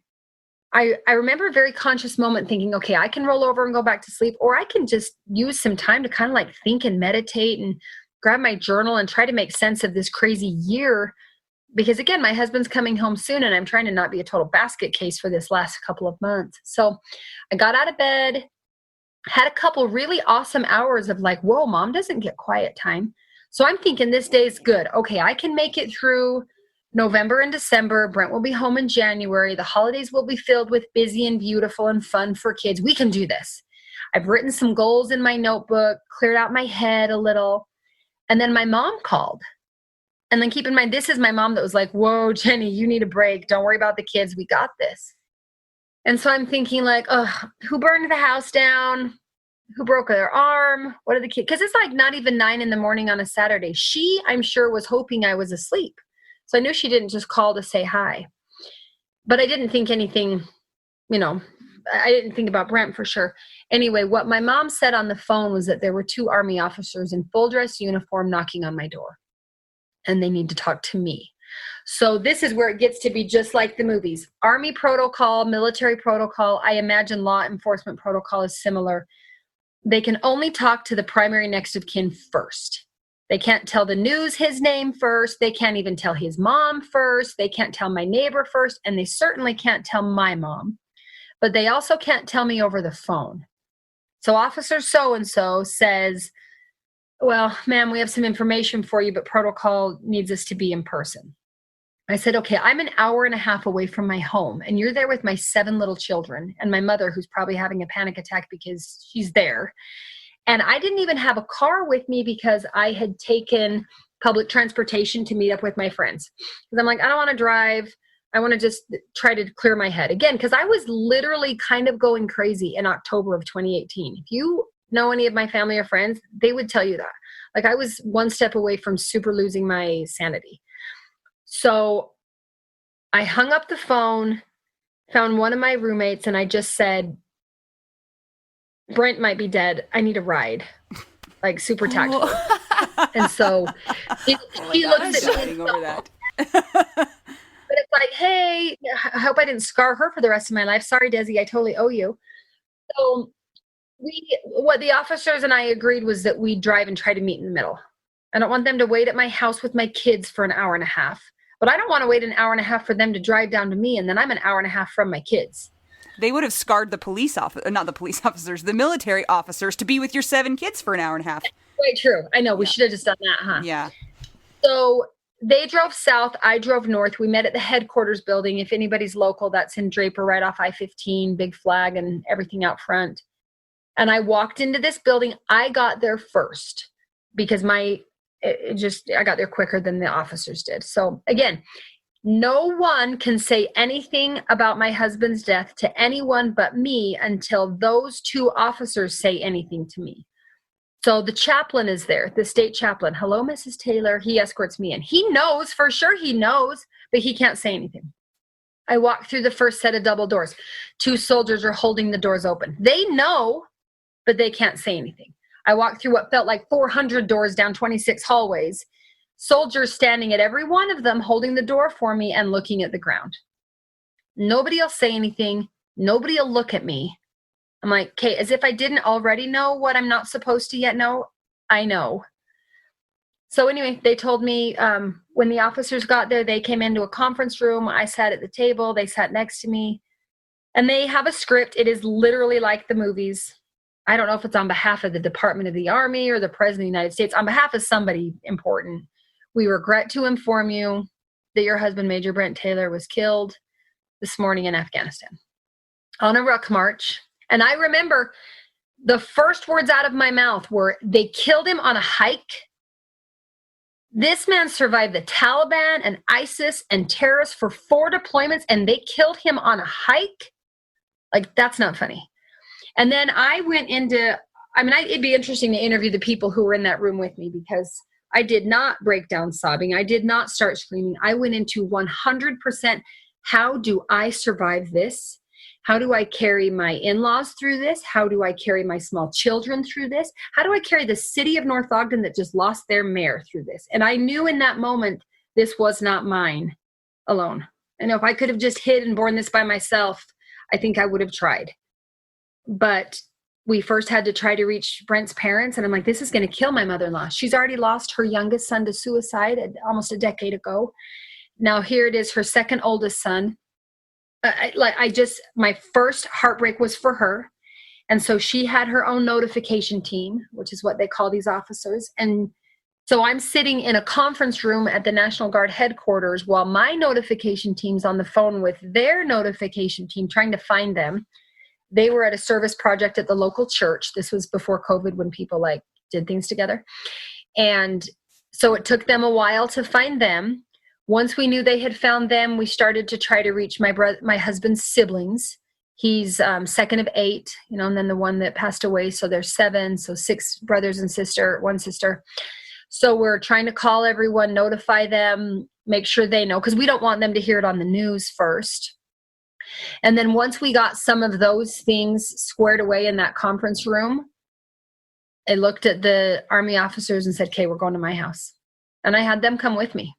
I remember a very conscious moment thinking, okay, I can roll over and go back to sleep, or I can just use some time to kind of like think and meditate and grab my journal and try to make sense of this crazy year. Because again, my husband's coming home soon, and I'm trying to not be a total basket case for this last couple of months. So I got out of bed, had a couple really awesome hours of like, whoa, mom doesn't get quiet time. So I'm thinking this day's good. Okay, I can make it through November and December. Brent will be home in January. The holidays will be filled with busy and beautiful and fun for kids. We can do this. I've written some goals in my notebook, cleared out my head a little. And then my mom called. And then keep in mind, this is my mom that was like, whoa, Jenny, you need a break. Don't worry about the kids. We got this. And so I'm thinking like, oh, who burned the house down? Who broke their arm? What are the kids? Because it's like not even 9 a.m. on a Saturday. She, I'm sure, was hoping I was asleep. So I knew she didn't just call to say hi. But I didn't think anything, I didn't think about Brent for sure. Anyway, what my mom said on the phone was that there were 2 Army officers in full dress uniform knocking on my door. And they need to talk to me. So this is where it gets to be just like the movies. Army protocol, military protocol. I imagine law enforcement protocol is similar. They can only talk to the primary next of kin first. They can't tell the news his name first. They can't even tell his mom first. They can't tell my neighbor first. And they certainly can't tell my mom. But they also can't tell me over the phone. So Officer so-and-so says, well, ma'am, we have some information for you, but protocol needs us to be in person. I said, okay, I'm an hour and a half away from my home, and you're there with my 7 little children and my mother, who's probably having a panic attack because she's there. And I didn't even have a car with me because I had taken public transportation to meet up with my friends. Because I'm like, I don't want to drive. I want to just try to clear my head. Again, because I was literally kind of going crazy in October of 2018. If you know any of my family or friends, they would tell you that. Like, I was one step away from super losing my sanity. So I hung up the phone, found one of my roommates, and I just said, Brent might be dead. I need a ride. Like, super tactful. And so he looks at me over that. But it's like, hey, I hope I didn't scar her for the rest of my life. Sorry, Desi, I totally owe you. So what the officers and I agreed was that we drive and try to meet in the middle. I don't want them to wait at my house with my kids for an hour and a half. But I don't want to wait an hour and a half for them to drive down to me, and then I'm an hour and a half from my kids. They would have scarred the the military officers to be with your 7 kids for an hour and a half. Quite true. I know. We should have just done that, huh? Yeah. So they drove south. I drove north. We met at the headquarters building. If anybody's local, that's in Draper, right off I-15, big flag and everything out front. And I walked into this building. I got there first because I got there quicker than the officers did. So again, no one can say anything about my husband's death to anyone but me until those 2 officers say anything to me. So the chaplain is there, the state chaplain. Hello, Mrs. Taylor. He escorts me in. He knows, for sure he knows, but he can't say anything. I walk through the first set of double doors. 2 soldiers are holding the doors open. They know, but they can't say anything. I walked through what felt like 400 doors down 26 hallways. Soldiers standing at every one of them, holding the door for me and looking at the ground. Nobody will say anything. Nobody will look at me. I'm like, okay, as if I didn't already know what I'm not supposed to yet know. I know. So anyway, they told me when the officers got there, they came into a conference room. I sat at the table. They sat next to me. And they have a script. It is literally like the movies. I don't know if it's on behalf of the Department of the Army or the President of the United States. On behalf of somebody important. We regret to inform you that your husband, Major Brent Taylor, was killed this morning in Afghanistan on a ruck march. And I remember the first words out of my mouth were, they killed him on a hike. This man survived the Taliban and ISIS and terrorists for 4 deployments, and they killed him on a hike? Like, that's not funny. And then I went into, it'd be interesting to interview the people who were in that room with me, because I did not break down sobbing. I did not start screaming. I went into 100%, how do I survive this? How do I carry my in-laws through this? How do I carry my small children through this? How do I carry the city of North Ogden that just lost their mayor through this? And I knew in that moment, this was not mine alone. I know if I could have just hid and borne this by myself, I think I would have tried. But we first had to try to reach Brent's parents. And I'm like, this is going to kill my mother-in-law. She's already lost her youngest son to suicide almost a decade ago. Now here it is, her second oldest son. My first heartbreak was for her. And so she had her own notification team, which is what they call these officers. And so I'm sitting in a conference room at the National Guard headquarters while my notification team's on the phone with their notification team trying to find them. They were at a service project at the local church. This was before COVID, when people did things together. And so it took them a while to find them. Once we knew they had found them, we started to try to reach my husband's siblings. He's second of 8, and then the one that passed away. So there's 7, so 6 brothers and one sister. So we're trying to call everyone, notify them, make sure they know, because we don't want them to hear it on the news first. And then once we got some of those things squared away in that conference room, I looked at the Army officers and said, okay, we're going to my house. And I had them come with me.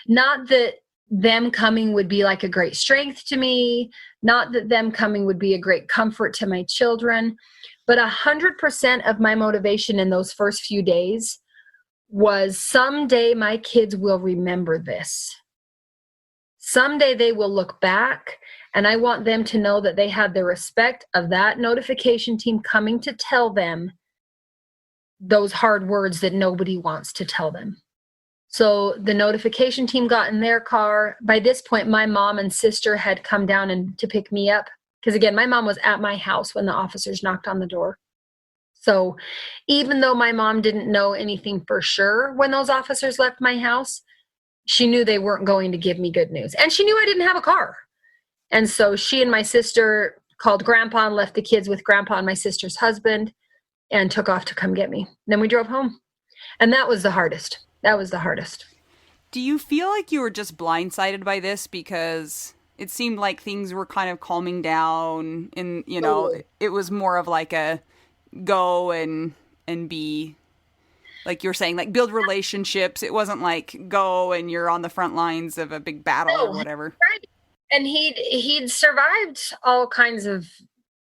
Not that them coming would be like a great strength to me, not that them coming would be a great comfort to my children, but 100% of my motivation in those first few days was someday my kids will remember this. Someday they will look back, and I want them to know that they had the respect of that notification team coming to tell them those hard words that nobody wants to tell them. So the notification team got in their car. By this point, my mom and sister had come down and to pick me up. Because again, my mom was at my house when the officers knocked on the door. So even though my mom didn't know anything for sure when those officers left my house, she knew they weren't going to give me good news. And she knew I didn't have a car. And so she and my sister called Grandpa and left the kids with Grandpa and my sister's husband and took off to come get me. Then we drove home. And that was the hardest. That was the hardest. Do you feel like you were just blindsided by this because it seemed like things were kind of calming down and, you know, it was more of like a go and be, like you were saying, like build relationships. It wasn't like go and you're on the front lines of a big battle or whatever. Right. And he'd survived all kinds of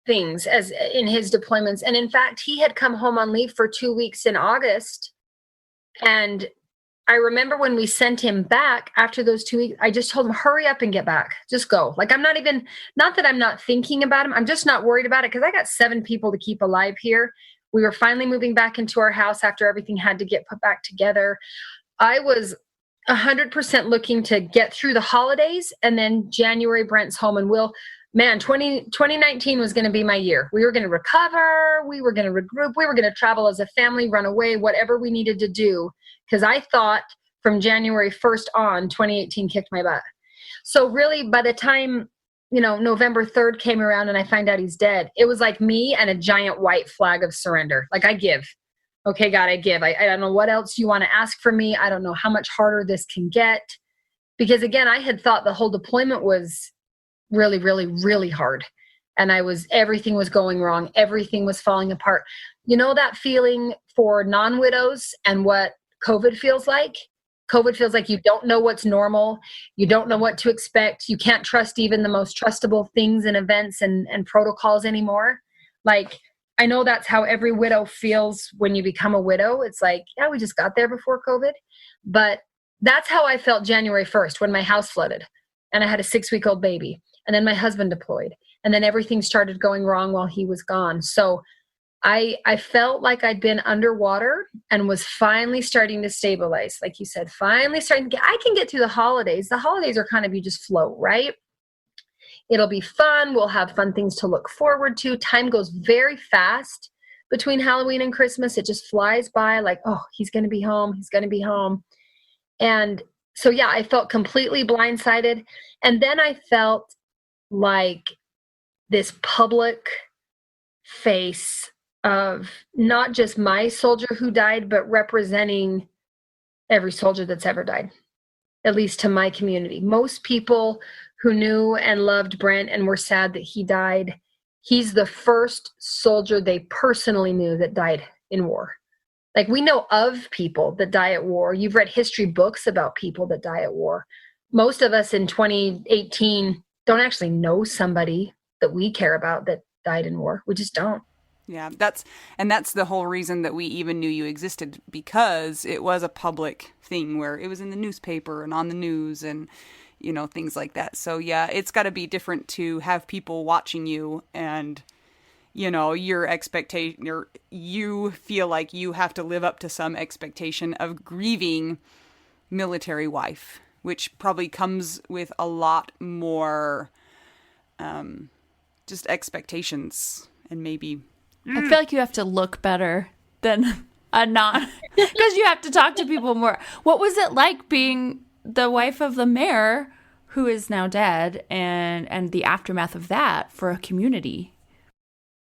things as in his deployments. And in fact, he had come home on leave for 2 weeks in August. And I remember when we sent him back after those 2 weeks, I just told him, hurry up and get back. Just go. Like, I'm not even, not that I'm not thinking about him. I'm just not worried about it because I got 7 people to keep alive here. We were finally moving back into our house after everything had to get put back together. I was 100% looking to get through the holidays, and then January, Brent's home, and man, 2019 was going to be my year. We were going to recover. We were going to regroup. We were going to travel as a family, run away, whatever we needed to do. Because I thought from January 1st on, 2018 kicked my butt. So really, by the time, November 3rd came around and I find out he's dead, it was like me and a giant white flag of surrender. Like, I give. Okay, God, I give. I don't know what else you want to ask from me. I don't know how much harder this can get. Because again, I had thought the whole deployment was really, really, really hard. And everything was going wrong. Everything was falling apart. You know that feeling for non-widows and what COVID feels like? COVID feels like you don't know what's normal. You don't know what to expect. You can't trust even the most trustable things and events and protocols anymore. Like, I know that's how every widow feels when you become a widow. It's like, yeah, we just got there before COVID. But that's how I felt January 1st when my house flooded and I had a 6-week-old baby. And then my husband deployed. And then everything started going wrong while he was gone. So I felt like I'd been underwater and was finally starting to stabilize. Like you said, finally starting to I can get through the holidays. The holidays are kind of, you just float, right? It'll be fun. We'll have fun things to look forward to. Time goes very fast between Halloween and Christmas. It just flies by like, oh, he's going to be home. He's going to be home. And so, yeah, I felt completely blindsided. And then I felt like this public face of not just my soldier who died, but representing every soldier that's ever died, at least to my community. Most people who knew and loved Brent and were sad that he died, he's the first soldier they personally knew that died in war. Like, we know of people that die at war. You've read history books about people that die at war. Most of us in 2018 don't actually know somebody that we care about that died in war. We just don't. Yeah, that's the whole reason that we even knew you existed, because it was a public thing where it was in the newspaper and on the news and, things like that. So yeah, it's got to be different to have people watching you and, your expectation, or you feel like you have to live up to some expectation of grieving military wife, which probably comes with a lot more just expectations and maybe... I feel like you have to look better than a non, because you have to talk to people more. What was it like being the wife of the mayor who is now dead and the aftermath of that for a community?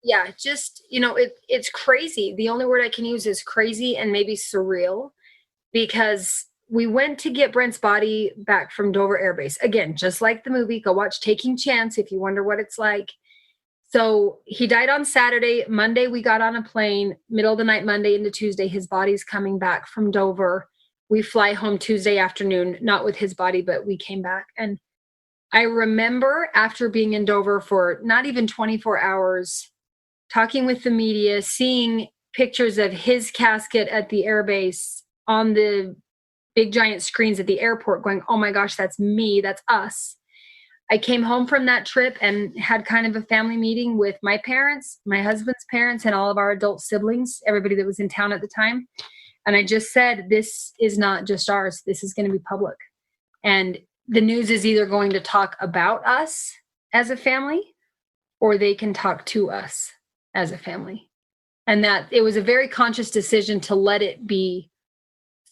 Yeah, just, it's crazy. The only word I can use is crazy and maybe surreal, because we went to get Brent's body back from Dover Air Base. Again, just like the movie, go watch Taking Chance if you wonder what it's like. So he died on Saturday. Monday, we got on a plane, middle of the night, Monday into Tuesday. His body's coming back from Dover. we fly home Tuesday afternoon, not with his body, but we came back. And I remember after being in Dover for not even 24 hours, talking with the media, seeing pictures of his casket at the airbase on the big giant screens at the airport going, oh my gosh, that's me, that's us. I came home from that trip and had kind of a family meeting with my parents, my husband's parents, and all of our adult siblings, everybody that was in town at the time. And I just said, this is not just ours. This is going to be public. And the news is either going to talk about us as a family, or they can talk to us as a family. And that it was a very conscious decision to let it be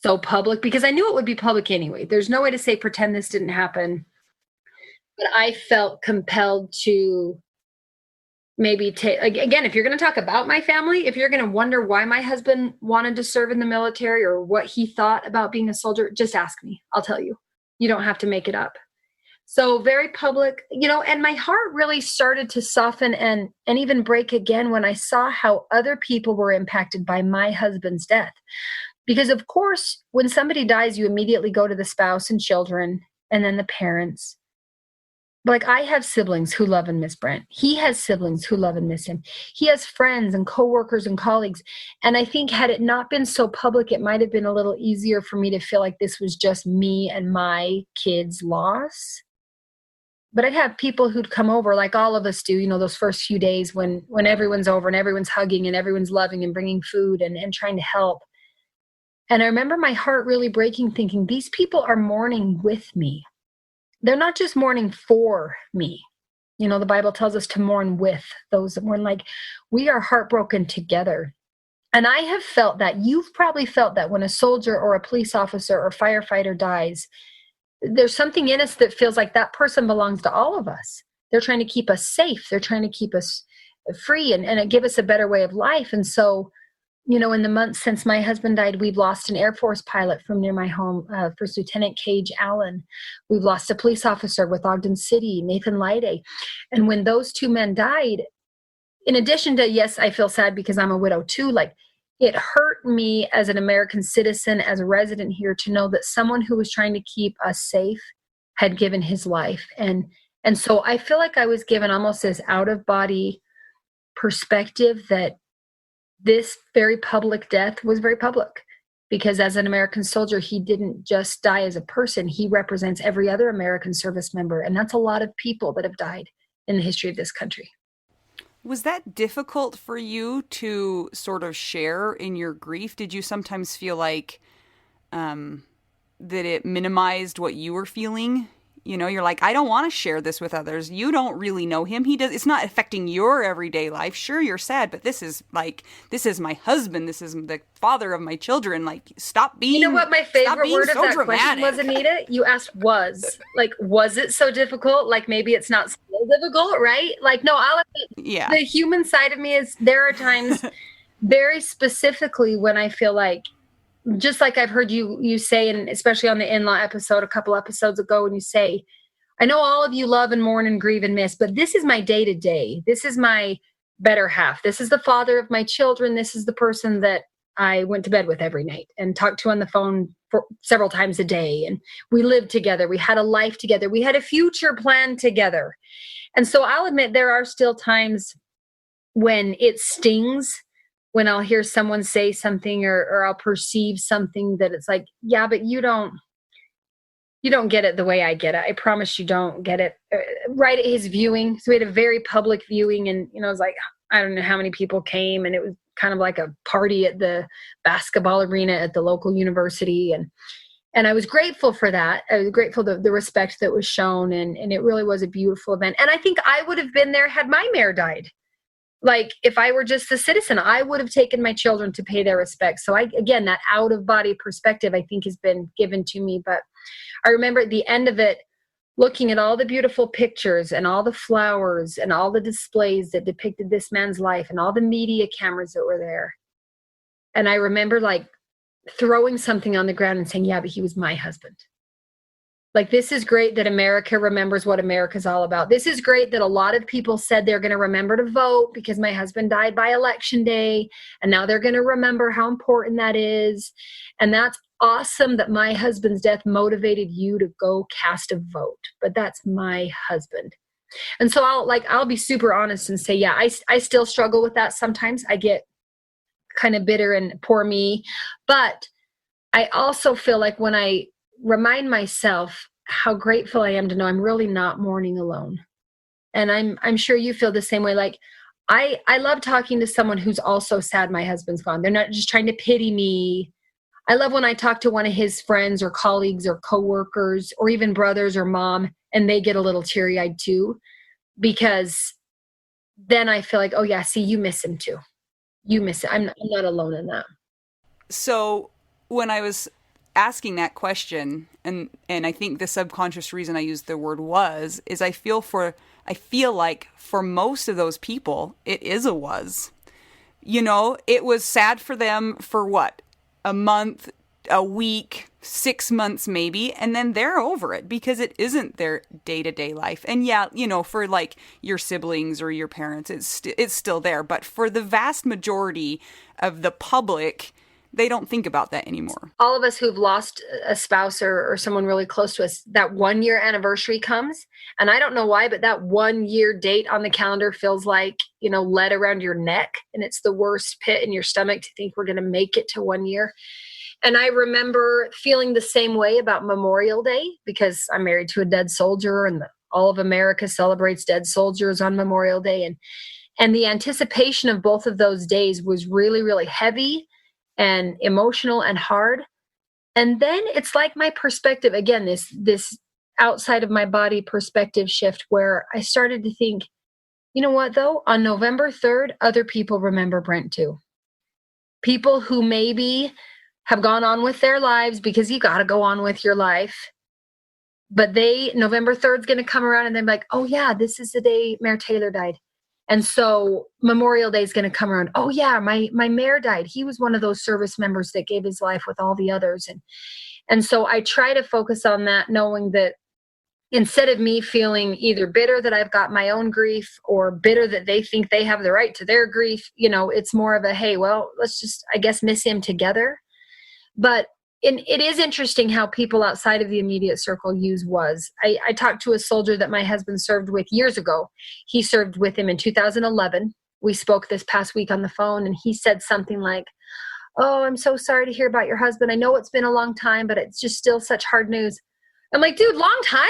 so public, because I knew it would be public anyway. There's no way to say, pretend this didn't happen. But I felt compelled to maybe take, again, if you're going to talk about my family, if you're going to wonder why my husband wanted to serve in the military or what he thought about being a soldier, just ask me. I'll tell you. You don't have to make it up. So very public, and my heart really started to soften and even break again when I saw how other people were impacted by my husband's death. Because of course, when somebody dies, you immediately go to the spouse and children and then the parents. Like, I have siblings who love and miss Brent. He has siblings who love and miss him. He has friends and coworkers and colleagues. And I think had it not been so public, it might have been a little easier for me to feel like this was just me and my kids' loss. But I'd have people who'd come over, like all of us do, those first few days when everyone's over and everyone's hugging and everyone's loving and bringing food and trying to help. And I remember my heart really breaking, thinking, these people are mourning with me. They're not just mourning for me. The Bible tells us to mourn with those that mourn. Like, we are heartbroken together. And I have felt that. You've probably felt that when a soldier or a police officer or firefighter dies, there's something in us that feels like that person belongs to all of us. They're trying to keep us safe. They're trying to keep us free and give us a better way of life. And so, in the months since my husband died, we've lost an Air Force pilot from near my home, First Lieutenant Cage Allen. We've lost a police officer with Ogden City, Nathan Lyday. And when those two men died, in addition to, yes, I feel sad because I'm a widow too, like, it hurt me as an American citizen, as a resident here, to know that someone who was trying to keep us safe had given his life. And so I feel like I was given almost this out-of-body perspective that this very public death was very public, because as an American soldier, he didn't just die as a person. He represents every other American service member. And that's a lot of people that have died in the history of this country. Was that difficult for you to sort of share in your grief? Did you sometimes feel like that it minimized what you were feeling? You're like, I don't want to share this with others. You don't really know him. It's not affecting your everyday life. Sure, you're sad, but this is my husband. This is the father of my children. Like, stop being. You know what my favorite word of so that dramatic. question was, Anita? You asked was. Like, was it so difficult? Like, maybe it's not so difficult, right? Like, no, I'll admit, yeah. The human side of me is, there are times very specifically when I feel like, just like I've heard you say, and especially on the in-law episode a couple episodes ago, when you say, I know all of you love and mourn and grieve and miss, but this is my day-to-day. This is my better half. This is the father of my children. This is the person that I went to bed with every night and talked to on the phone for several times a day. And we lived together. We had a life together. We had a future planned together. And so I'll admit there are still times when it stings, when I'll hear someone say something or I'll perceive something that it's like, yeah, but you don't get it the way I get it. I promise you don't get it. Right at his viewing. So we had a very public viewing, and, it was like, I don't know how many people came, and it was kind of like a party at the basketball arena at the local university. And I was grateful for that. I was grateful for the respect that was shown, and it really was a beautiful event. And I think I would have been there had my mayor died. Like, if I were just a citizen, I would have taken my children to pay their respects. So again, that out-of-body perspective, I think, has been given to me. But I remember at the end of it, looking at all the beautiful pictures and all the flowers and all the displays that depicted this man's life and all the media cameras that were there. And I remember, like, throwing something on the ground and saying, yeah, but he was my husband. Like, this is great that America remembers what America's all about. This is great that a lot of people said they're going to remember to vote because my husband died by election day. And now they're going to remember how important that is. And that's awesome that my husband's death motivated you to go cast a vote, but that's my husband. And so I'll be super honest and say, yeah, I still struggle with that. Sometimes I get kind of bitter and poor me, but I also feel like when I remind myself how grateful I am to know I'm really not mourning alone. And I'm sure you feel the same way. Like I love talking to someone who's also sad my husband's gone. They're not just trying to pity me. I love when I talk to one of his friends or colleagues or coworkers or even brothers or mom, and they get a little teary-eyed too, because then I feel like, oh yeah, see, you miss him too. You miss it. I'm not alone in that. So when I was asking that question, and I think the subconscious reason I used the word was, is I feel like for most of those people, it is a was. You know, it was sad for them for what? A month, a week, 6 months maybe, and then they're over it because it isn't their day-to-day life. And yeah, you know, for like your siblings or your parents, it's still there. But for the vast majority of the public, they don't think about that anymore. All of us who've lost a spouse or someone really close to us, that 1 year anniversary comes. And I don't know why, but that 1 year date on the calendar feels like, you know, lead around your neck. And it's the worst pit in your stomach to think we're going to make it to 1 year. And I remember feeling the same way about Memorial Day because I'm married to a dead soldier and all of America celebrates dead soldiers on Memorial Day. And the anticipation of both of those days was really, really heavy and emotional and hard. And then it's like my perspective, again, this outside of my body perspective shift where I started to think, you know what, though? On November 3rd, other people remember Brent too. People who maybe have gone on with their lives because you got to go on with your life. But November 3rd is going to come around and they're like, oh yeah, this is the day Mayor Taylor died. And so Memorial Day is going to come around. Oh yeah, my mayor died. He was one of those service members that gave his life with all the others. And so I try to focus on that, knowing that instead of me feeling either bitter that I've got my own grief or bitter that they think they have the right to their grief, you know, it's more of a, hey, well, let's just, I guess, miss him together. But it is interesting how people outside of the immediate circle use was. I talked to a soldier that my husband served with years ago. He served with him in 2011. We spoke this past week on the phone, and he said something like, oh, I'm so sorry to hear about your husband. I know it's been a long time, but it's just still such hard news. I'm like, dude, long time?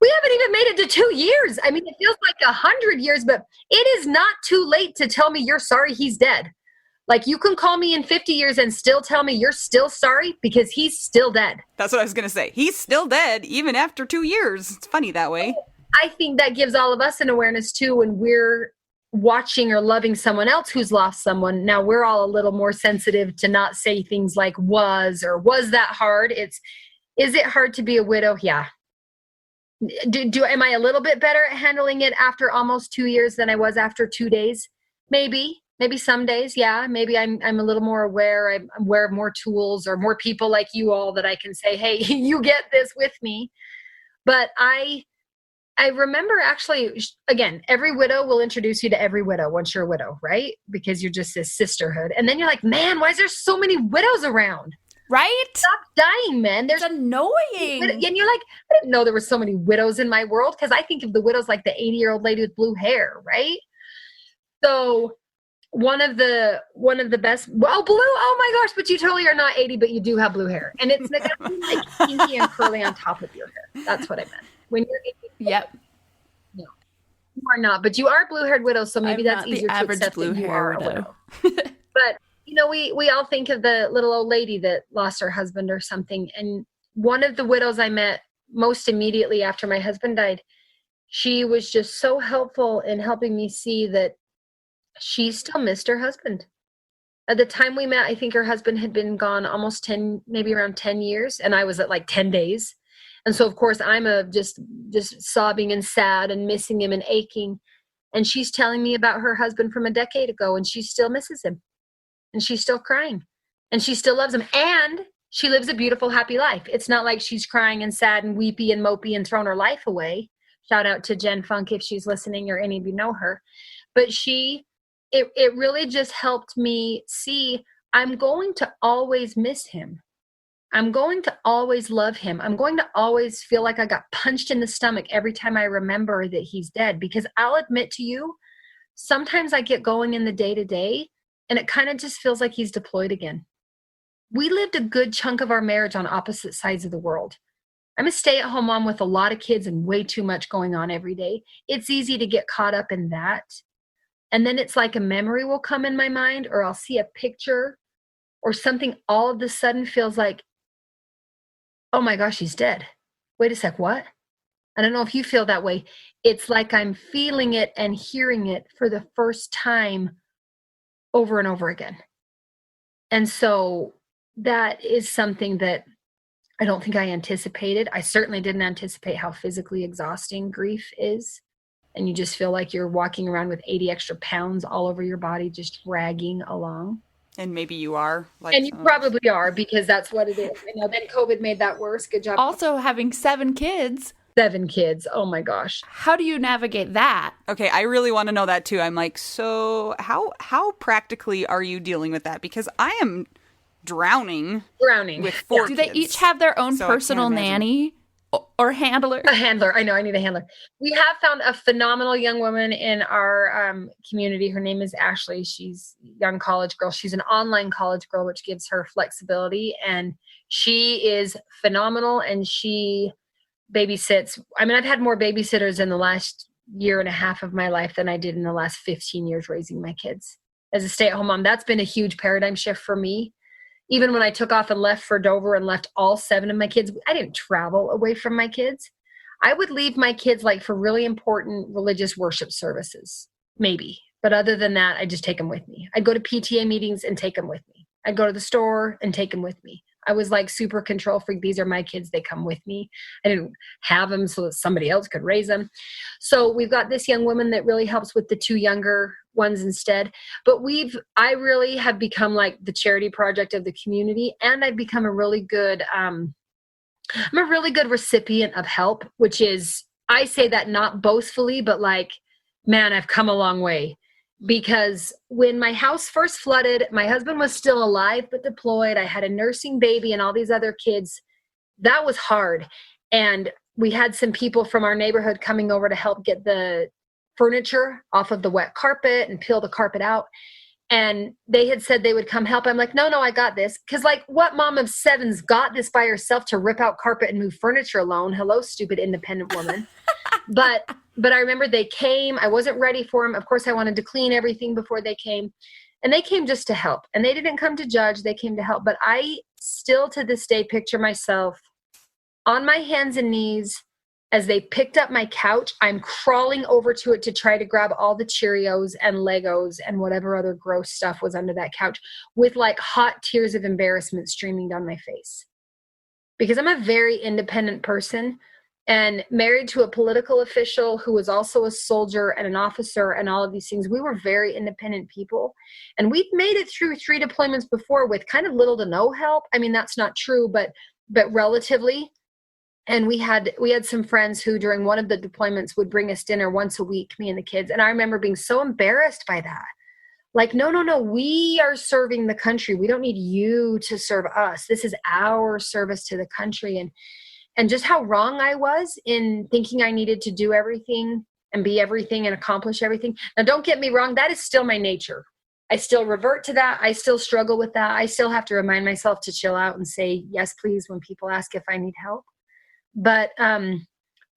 We haven't even made it to 2 years. I mean, it feels like 100 years, but it is not too late to tell me you're sorry he's dead. Like, you can call me in 50 years and still tell me you're still sorry because he's still dead. That's what I was going to say. He's still dead even after 2 years. It's funny that way. I think that gives all of us an awareness too when we're watching or loving someone else who's lost someone. Now we're all a little more sensitive to not say things like was that hard? Is it hard to be a widow? Yeah. Am I a little bit better at handling it after almost 2 years than I was after 2 days? Maybe some days, yeah. Maybe I'm a little more aware. I'm aware of more tools or more people like you all that I can say, hey, you get this with me. But I remember actually, again, every widow will introduce you to every widow once you're a widow, right? Because you're just this sisterhood. And then you're like, man, why is there so many widows around? Right? Stop dying, man. It's annoying. And you're like, I didn't know there were so many widows in my world because I think of the widows like the 80-year-old lady with blue hair, right? So one of the best, well, blue, oh my gosh, but you totally are not 80, but you do have blue hair. And it's like kinky and curly on top of your hair. That's what I meant. When you're 80, yep. No, you are not, but you are blue-haired widow, so maybe that's easier to accept that you are a widow. But, you know, we all think of the little old lady that lost her husband or something. And one of the widows I met most immediately after my husband died, she was just so helpful in helping me see that she still missed her husband. At the time we met, I think her husband had been gone almost 10, maybe around 10 years. And I was at like 10 days. And so, of course, I'm just sobbing and sad and missing him and aching. And she's telling me about her husband from a decade ago, and she still misses him. And she's still crying. And she still loves him. And she lives a beautiful, happy life. It's not like she's crying and sad and weepy and mopey and thrown her life away. Shout out to Jen Funk if she's listening or any of you know her. But it really just helped me see I'm going to always miss him. I'm going to always love him. I'm going to always feel like I got punched in the stomach every time I remember that he's dead, because I'll admit to you, sometimes I get going in the day to day and it kind of just feels like he's deployed again. We lived a good chunk of our marriage on opposite sides of the world. I'm a stay-at-home mom with a lot of kids and way too much going on every day. It's easy to get caught up in that. And then it's like a memory will come in my mind, or I'll see a picture or something all of a sudden feels like, oh my gosh, he's dead. Wait a sec, what? I don't know if you feel that way. It's like I'm feeling it and hearing it for the first time over and over again. And so that is something that I don't think I anticipated. I certainly didn't anticipate how physically exhausting grief is. And you just feel like you're walking around with 80 extra pounds all over your body, just dragging along. And maybe you are. And you probably are, because that's what it is. I know, then COVID made that worse. Good job. Also having 7 kids. 7 kids. Oh my gosh. How do you navigate that? Okay, I really want to know that too. I'm like, so how practically are you dealing with that? Because I am drowning with 4 Do kids. they each have their own personal nanny or handler? A handler. I know, I need a handler. We have found a phenomenal young woman in our community. Her name is Ashley. She's a young college girl. She's an online college girl, which gives her flexibility. And she is phenomenal, and she babysits. I mean, I've had more babysitters in the last year and a half of my life than I did in the last 15 years raising my kids. As a stay-at-home mom, that's been a huge paradigm shift for me. Even when I took off and left for Dover and left all 7 of my kids, I didn't travel away from my kids. I would leave my kids like for really important religious worship services, maybe. But other than that, I just take them with me. I'd go to PTA meetings and take them with me. I'd go to the store and take them with me. I was like super control freak. These are my kids. They come with me. I didn't have them so that somebody else could raise them. So we've got this young woman that really helps with the 2 younger ones instead. But I really have become like the charity project of the community. And I've become a really good, I'm a really good recipient of help, which is, I say that not boastfully, but like, man, I've come a long way. Because when my house first flooded, my husband was still alive but deployed. I had a nursing baby and all these other kids. That was hard. And we had some people from our neighborhood coming over to help get the furniture off of the wet carpet and peel the carpet out. And they had said they would come help. I'm like, no, I got this. Because like, what mom of 7's got this by herself to rip out carpet and move furniture alone? Hello, stupid independent woman. But I remember they came. I wasn't ready for them. Of course, I wanted to clean everything before they came. And they came just to help. And they didn't come to judge. They came to help. But I still to this day picture myself on my hands and knees as they picked up my couch. I'm crawling over to it to try to grab all the Cheerios and Legos and whatever other gross stuff was under that couch, with like hot tears of embarrassment streaming down my face. Because I'm a very independent person. And married to a political official who was also a soldier and an officer and all of these things. We were very independent people. And we've made it through 3 deployments before with kind of little to no help. I mean, that's not true, but relatively. And we had some friends who during one of the deployments would bring us dinner once a week, me and the kids. And I remember being so embarrassed by that. Like, no, we are serving the country. We don't need you to serve us. This is our service to the country. And just how wrong I was in thinking I needed to do everything and be everything and accomplish everything. Now, don't get me wrong. That is still my nature. I still revert to that. I still struggle with that. I still have to remind myself to chill out and say, yes, please, when people ask if I need help. But I've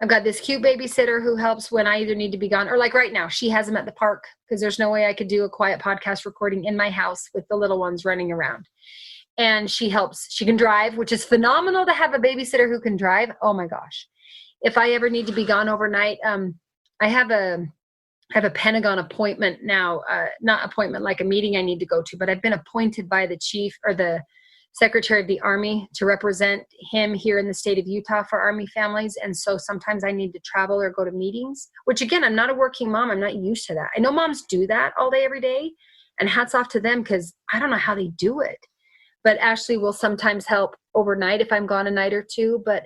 got this cute babysitter who helps when I either need to be gone or like right now, she has them at the park because there's no way I could do a quiet podcast recording in my house with the little ones running around. And she helps. She can drive, which is phenomenal to have a babysitter who can drive. Oh my gosh. If I ever need to be gone overnight, I have a Pentagon appointment now, not appointment, like a meeting I need to go to, but I've been appointed by the chief or the Secretary of the Army to represent him here in the state of Utah for Army families. And so sometimes I need to travel or go to meetings, which again, I'm not a working mom. I'm not used to that. I know moms do that all day, every day, and hats off to them because I don't know how they do it. But Ashley will sometimes help overnight if I'm gone a night or two. But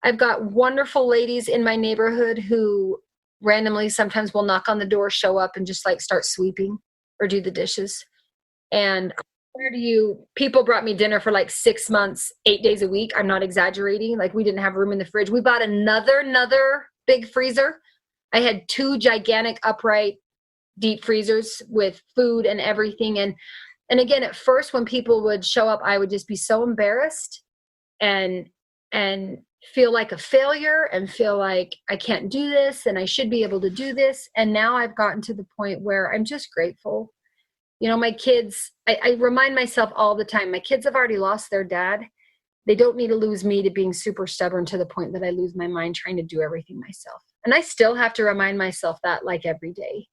I've got wonderful ladies in my neighborhood who randomly sometimes will knock on the door, show up and just like start sweeping or do the dishes. And Where do you, people brought me dinner for like 6 months, 8 days a week. I'm not exaggerating. Like we didn't have room in the fridge. We bought another big freezer. I had two gigantic upright deep freezers with food and everything. And again, at first when people would show up, I would just be so embarrassed and and feel like a failure and feel like I can't do this and I should be able to do this. And now I've gotten to the point where I'm just grateful. You know, my kids, I remind myself all the time, my kids have already lost their dad. They don't need to lose me to being super stubborn to the point that I lose my mind trying to do everything myself. And I still have to remind myself that like every day.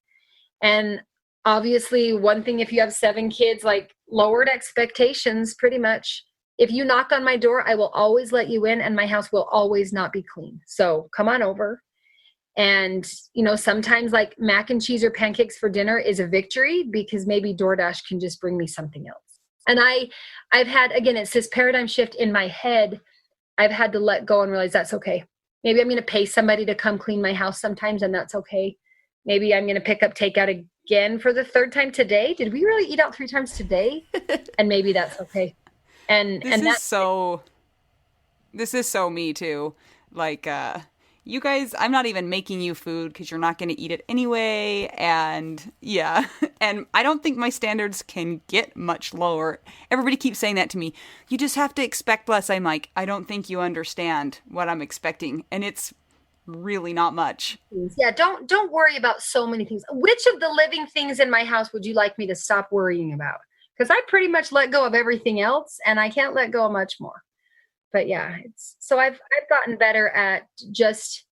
And obviously, one thing, if you have 7 kids, like lowered expectations pretty much. If you knock on my door, I will always let you in and my house will always not be clean. So come on over. And, you know, sometimes like mac and cheese or pancakes for dinner is a victory because maybe DoorDash can just bring me something else. And I've had, again, it's this paradigm shift in my head. I've had to let go and realize that's okay. Maybe I'm going to pay somebody to come clean my house sometimes, and that's okay. Maybe I'm going to pick up takeout again for the 3rd time today. Did we really eat out 3 times today? And maybe that's okay. And this is so me too. Like, you guys, I'm not even making you food because you're not going to eat it anyway. And yeah, and I don't think my standards can get much lower. Everybody keeps saying that to me. You just have to expect less. I'm like, I don't think you understand what I'm expecting. And it's really not much. Yeah, don't worry about so many things. Which of the living things in my house would you like me to stop worrying about? Because I pretty much let go of everything else and I can't let go of much more. But yeah, it's so I've gotten better at just,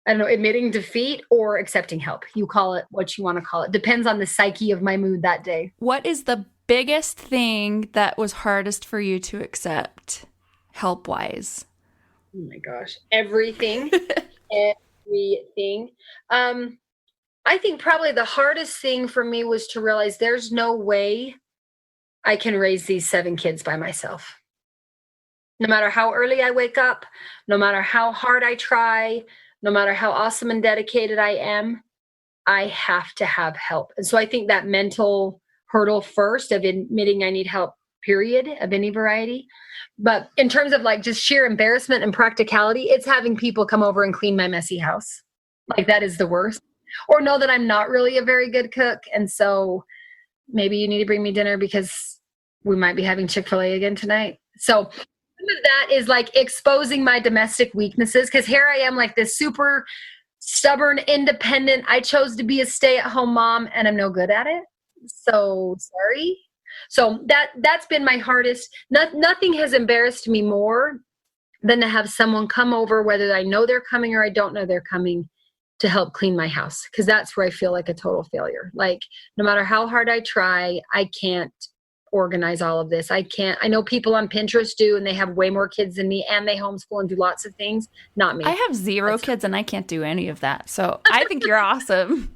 I don't know, admitting defeat or accepting help. You call it what you want to call it. Depends on the psyche of my mood that day. What is the biggest thing that was hardest for you to accept, help-wise? Oh my gosh, everything. Everything. I think probably the hardest thing for me was to realize there's no way I can raise these 7 kids by myself. No matter how early I wake up, no matter how hard I try, no matter how awesome and dedicated I am, I have to have help. And so I think that mental hurdle first of admitting I need help, period, of any variety. But in terms of like just sheer embarrassment and practicality, it's having people come over and clean my messy house. Like that is the worst. Or know that I'm not really a very good cook. And so maybe you need to bring me dinner because we might be having Chick-fil-A again tonight. So some of that is like exposing my domestic weaknesses because here I am like this super stubborn, independent. I chose to be a stay-at-home mom and I'm no good at it. So sorry. So that's been my hardest. Nothing has embarrassed me more than to have someone come over, whether I know they're coming or I don't know they're coming, to help clean my house. Because that's where I feel like a total failure. Like no matter how hard I try, I can't organize all of this. I know people on Pinterest do, and they have way more kids than me, and they homeschool and do lots of things. Not me. I have 0 kids and I can't do any of that. So I think you're awesome.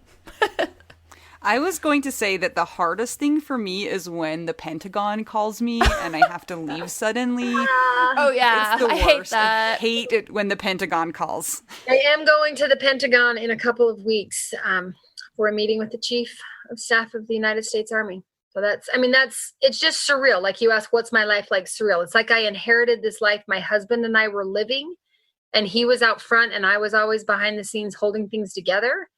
I was going to say that the hardest thing for me is when the Pentagon calls me and I have to leave suddenly. Oh yeah, It's the I hate worst. that. I hate it when the Pentagon calls. I am going to the Pentagon in a couple of weeks for a meeting with the Chief of Staff of the United States Army. So it's just surreal. Like you ask, what's my life like? Surreal. It's like I inherited this life my husband and I were living, and he was out front and I was always behind the scenes holding things together.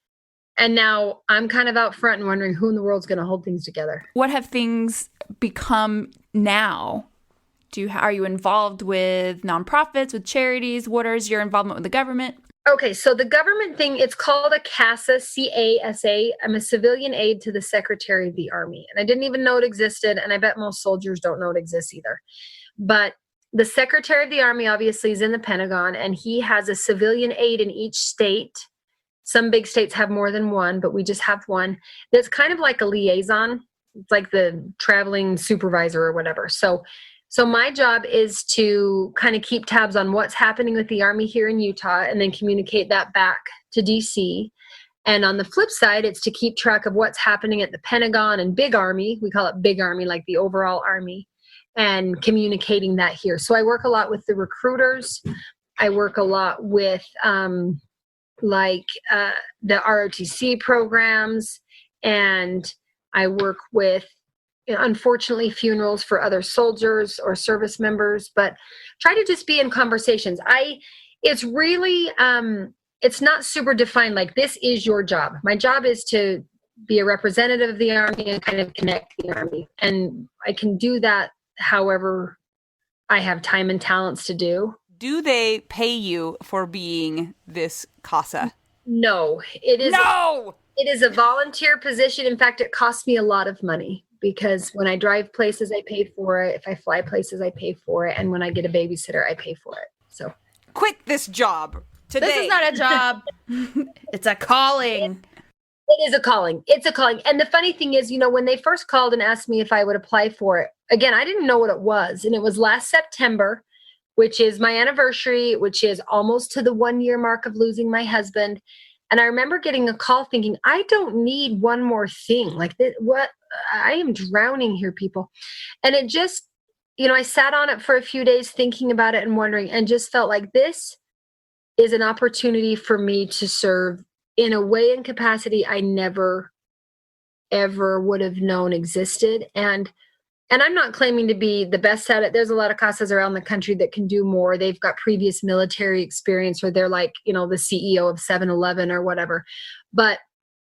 And now I'm kind of out front and wondering who in the world's going to hold things together. What have things become now? Are you involved with nonprofits, with charities? What is your involvement with the government? Okay, so the government thing, it's called a CASA, C-A-S-A. I'm a civilian aide to the Secretary of the Army. And I didn't even know it existed, and I bet most soldiers don't know it exists either. But the Secretary of the Army obviously is in the Pentagon, and he has a civilian aide in each state. Some big states have more than one, but we just have one. That's kind of like a liaison. It's like the traveling supervisor or whatever. So my job is to kind of keep tabs on what's happening with the Army here in Utah and then communicate that back to DC. And on the flip side, it's to keep track of what's happening at the Pentagon and Big Army. We call it Big Army, like the overall Army, and communicating that here. So I work a lot with the recruiters. I work a lot with the ROTC programs, and I work with unfortunately, funerals for other soldiers or service members, but try to just be in conversations. It's really, it's not super defined, like this is your job. My job is to be a representative of the Army and kind of connect the Army. And I can do that however I have time and talents to do. Do they pay you for being this CASA? No, it is. No! It is a volunteer position. In fact, it costs me a lot of money because when I drive places, I pay for it. If I fly places, I pay for it. And when I get a babysitter, I pay for it. So quit this job today. This is not a job. It's a calling. It is a calling. It's a calling. And the funny thing is, when they first called and asked me if I would apply for it, again, I didn't know what it was. And it was last September, which is my anniversary, which is almost to the 1 year mark of losing my husband. And I remember getting a call thinking, I don't need one more thing. Like, what? I am drowning here, people. And it just, I sat on it for a few days thinking about it and wondering, and just felt like this is an opportunity for me to serve in a way and capacity I never, ever would have known existed. And I'm not claiming to be the best at it. There's a lot of CASAs around the country that can do more. They've got previous military experience, or they're like, the CEO of 7-Eleven or whatever. But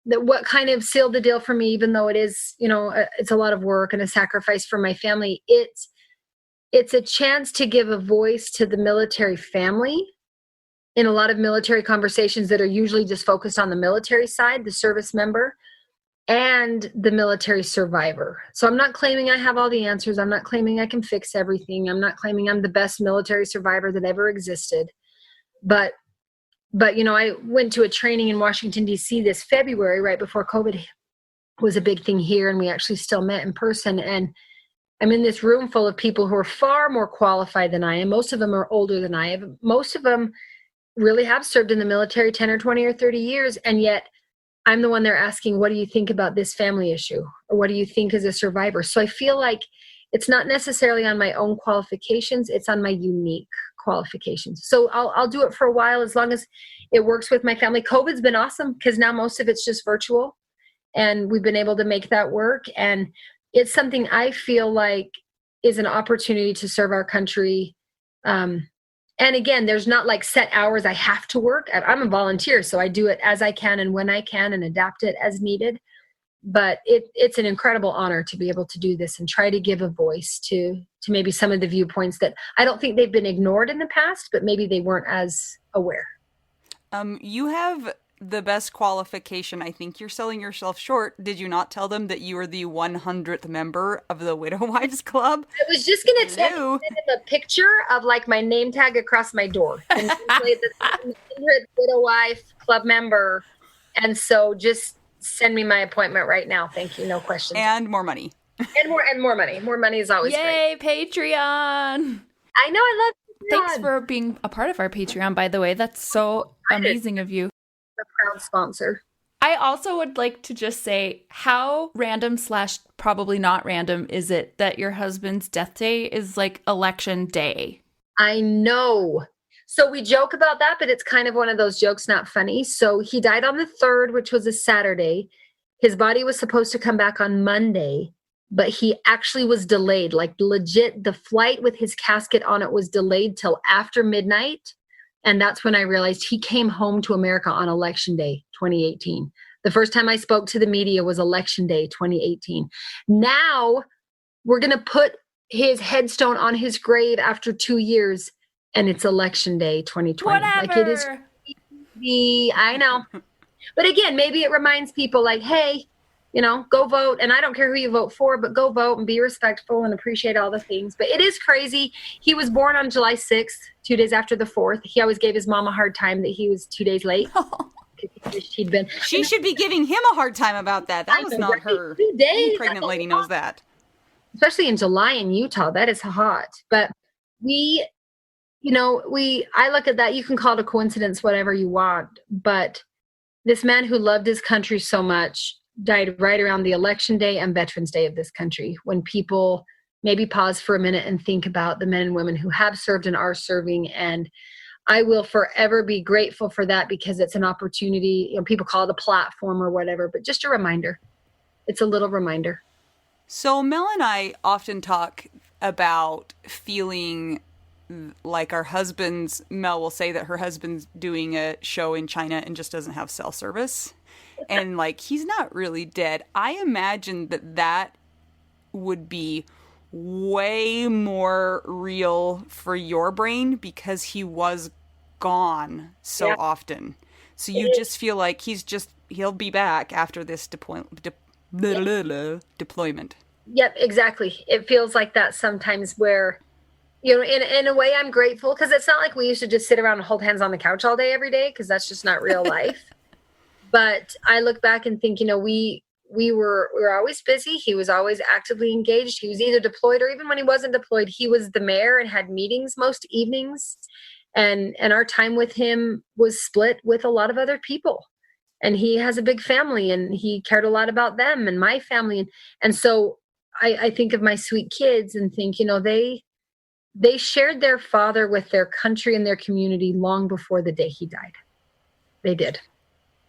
what kind of sealed the deal for me, even though it is, it's a lot of work and a sacrifice for my family, it's a chance to give a voice to the military family in a lot of military conversations that are usually just focused on the military side, the service member, and the military survivor. So I'm not claiming I have all the answers. I'm not claiming I can fix everything. I'm not claiming I'm the best military survivor that ever existed. But I went to a training in Washington, D.C. this February, right before COVID was a big thing here, and we actually still met in person. And I'm in this room full of people who are far more qualified than I am. Most of them are older than I am. Most of them really have served in the military 10 or 20 or 30 years, and yet I'm the one they're asking, what do you think about this family issue? Or what do you think as a survivor? So I feel like it's not necessarily on my own qualifications. It's on my unique qualifications. So I'll do it for a while as long as it works with my family. COVID's been awesome because now most of it's just virtual, and we've been able to make that work. And it's something I feel like is an opportunity to serve our country. And again, there's not like set hours I have to work. I'm a volunteer, so I do it as I can and when I can and adapt it as needed. But it's an incredible honor to be able to do this and try to give a voice to maybe some of the viewpoints that I don't think they've been ignored in the past, but maybe they weren't as aware. You have the best qualification. I think you're selling yourself short. Did you not tell them that you were the 100th member of the Widow Wives Club? I was just going to send them a picture of like my name tag across my door. And the 100th Widow Wife Club member. And so just send me my appointment right now. Thank you. No questions. And more money. and more money. More money is always great. Yay, Patreon. I know. I love Patreon. Thanks for being a part of our Patreon, by the way. That's so amazing of you. A proud sponsor. I also would like to just say, how random / probably not random is it that your husband's death day is like election day? I know. So we joke about that, but it's kind of one of those jokes, not funny. So he died on the 3rd, which was a Saturday. His body was supposed to come back on Monday, but he actually was delayed. Like legit, the flight with his casket on it was delayed till after midnight. And that's when I realized he came home to America on Election Day, 2018. The first time I spoke to the media was Election Day, 2018. Now we're going to put his headstone on his grave after 2 years, and it's Election Day, 2020. Whatever. Like it is crazy. I know. But again, maybe it reminds people like, hey, go vote. And I don't care who you vote for, but go vote and be respectful and appreciate all the things. But it is crazy. He was born on July 6th, 2 days after the 4th. He always gave his mom a hard time that he was 2 days late. He wished he'd been. She should be giving him a hard time about that. That was not her. 2 days. Any pregnant lady knows that. Especially in July in Utah. That is hot. But I look at that. You can call it a coincidence, whatever you want. But this man who loved his country so much died right around the Election Day and Veterans Day of this country, when people maybe pause for a minute and think about the men and women who have served and are serving. And I will forever be grateful for that, because it's an opportunity. People call it a platform or whatever, but just a reminder. It's a little reminder. So Mel and I often talk about feeling like our husbands, Mel will say that her husband's doing a show in China and just doesn't have cell service. And like, he's not really dead. I imagine that would be way more real for your brain because he was gone so often. So you just feel like he'll be back after this deployment. Yep, exactly. It feels like that sometimes where, in a way I'm grateful because it's not like we used to just sit around and hold hands on the couch all day every day because that's just not real life. But I look back and think, we were always busy. He was always actively engaged. He was either deployed or even when he wasn't deployed, he was the mayor and had meetings most evenings. And our time with him was split with a lot of other people. And he has a big family and he cared a lot about them and my family. And so I think of my sweet kids and think, they shared their father with their country and their community long before the day he died. They did.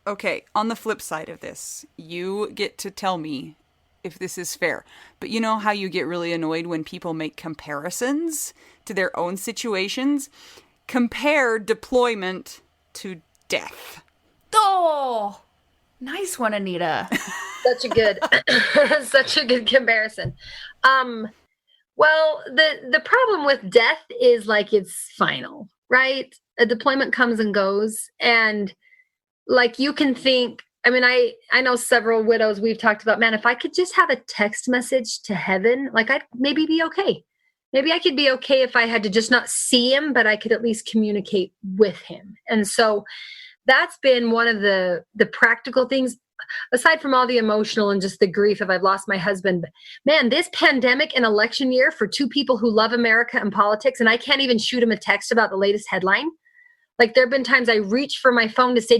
Okay, on the flip side of this, you get to tell me if this is fair. But you know how you get really annoyed when people make comparisons to their own situations? Compare deployment to death. Oh, nice one, Anita. Such a good comparison. Well, the problem with death is like it's final, right? A deployment comes and goes, and like you can think. I mean, I know several widows we've talked about. Man, if I could just have a text message to heaven, like I'd maybe be okay. Maybe I could be okay if I had to just not see him, but I could at least communicate with him. And so that's been one of the practical things, aside from all the emotional and just the grief of I've lost my husband. But man, this pandemic and election year for two people who love America and politics, and I can't even shoot him a text about the latest headline. Like there have been times I reach for my phone to say,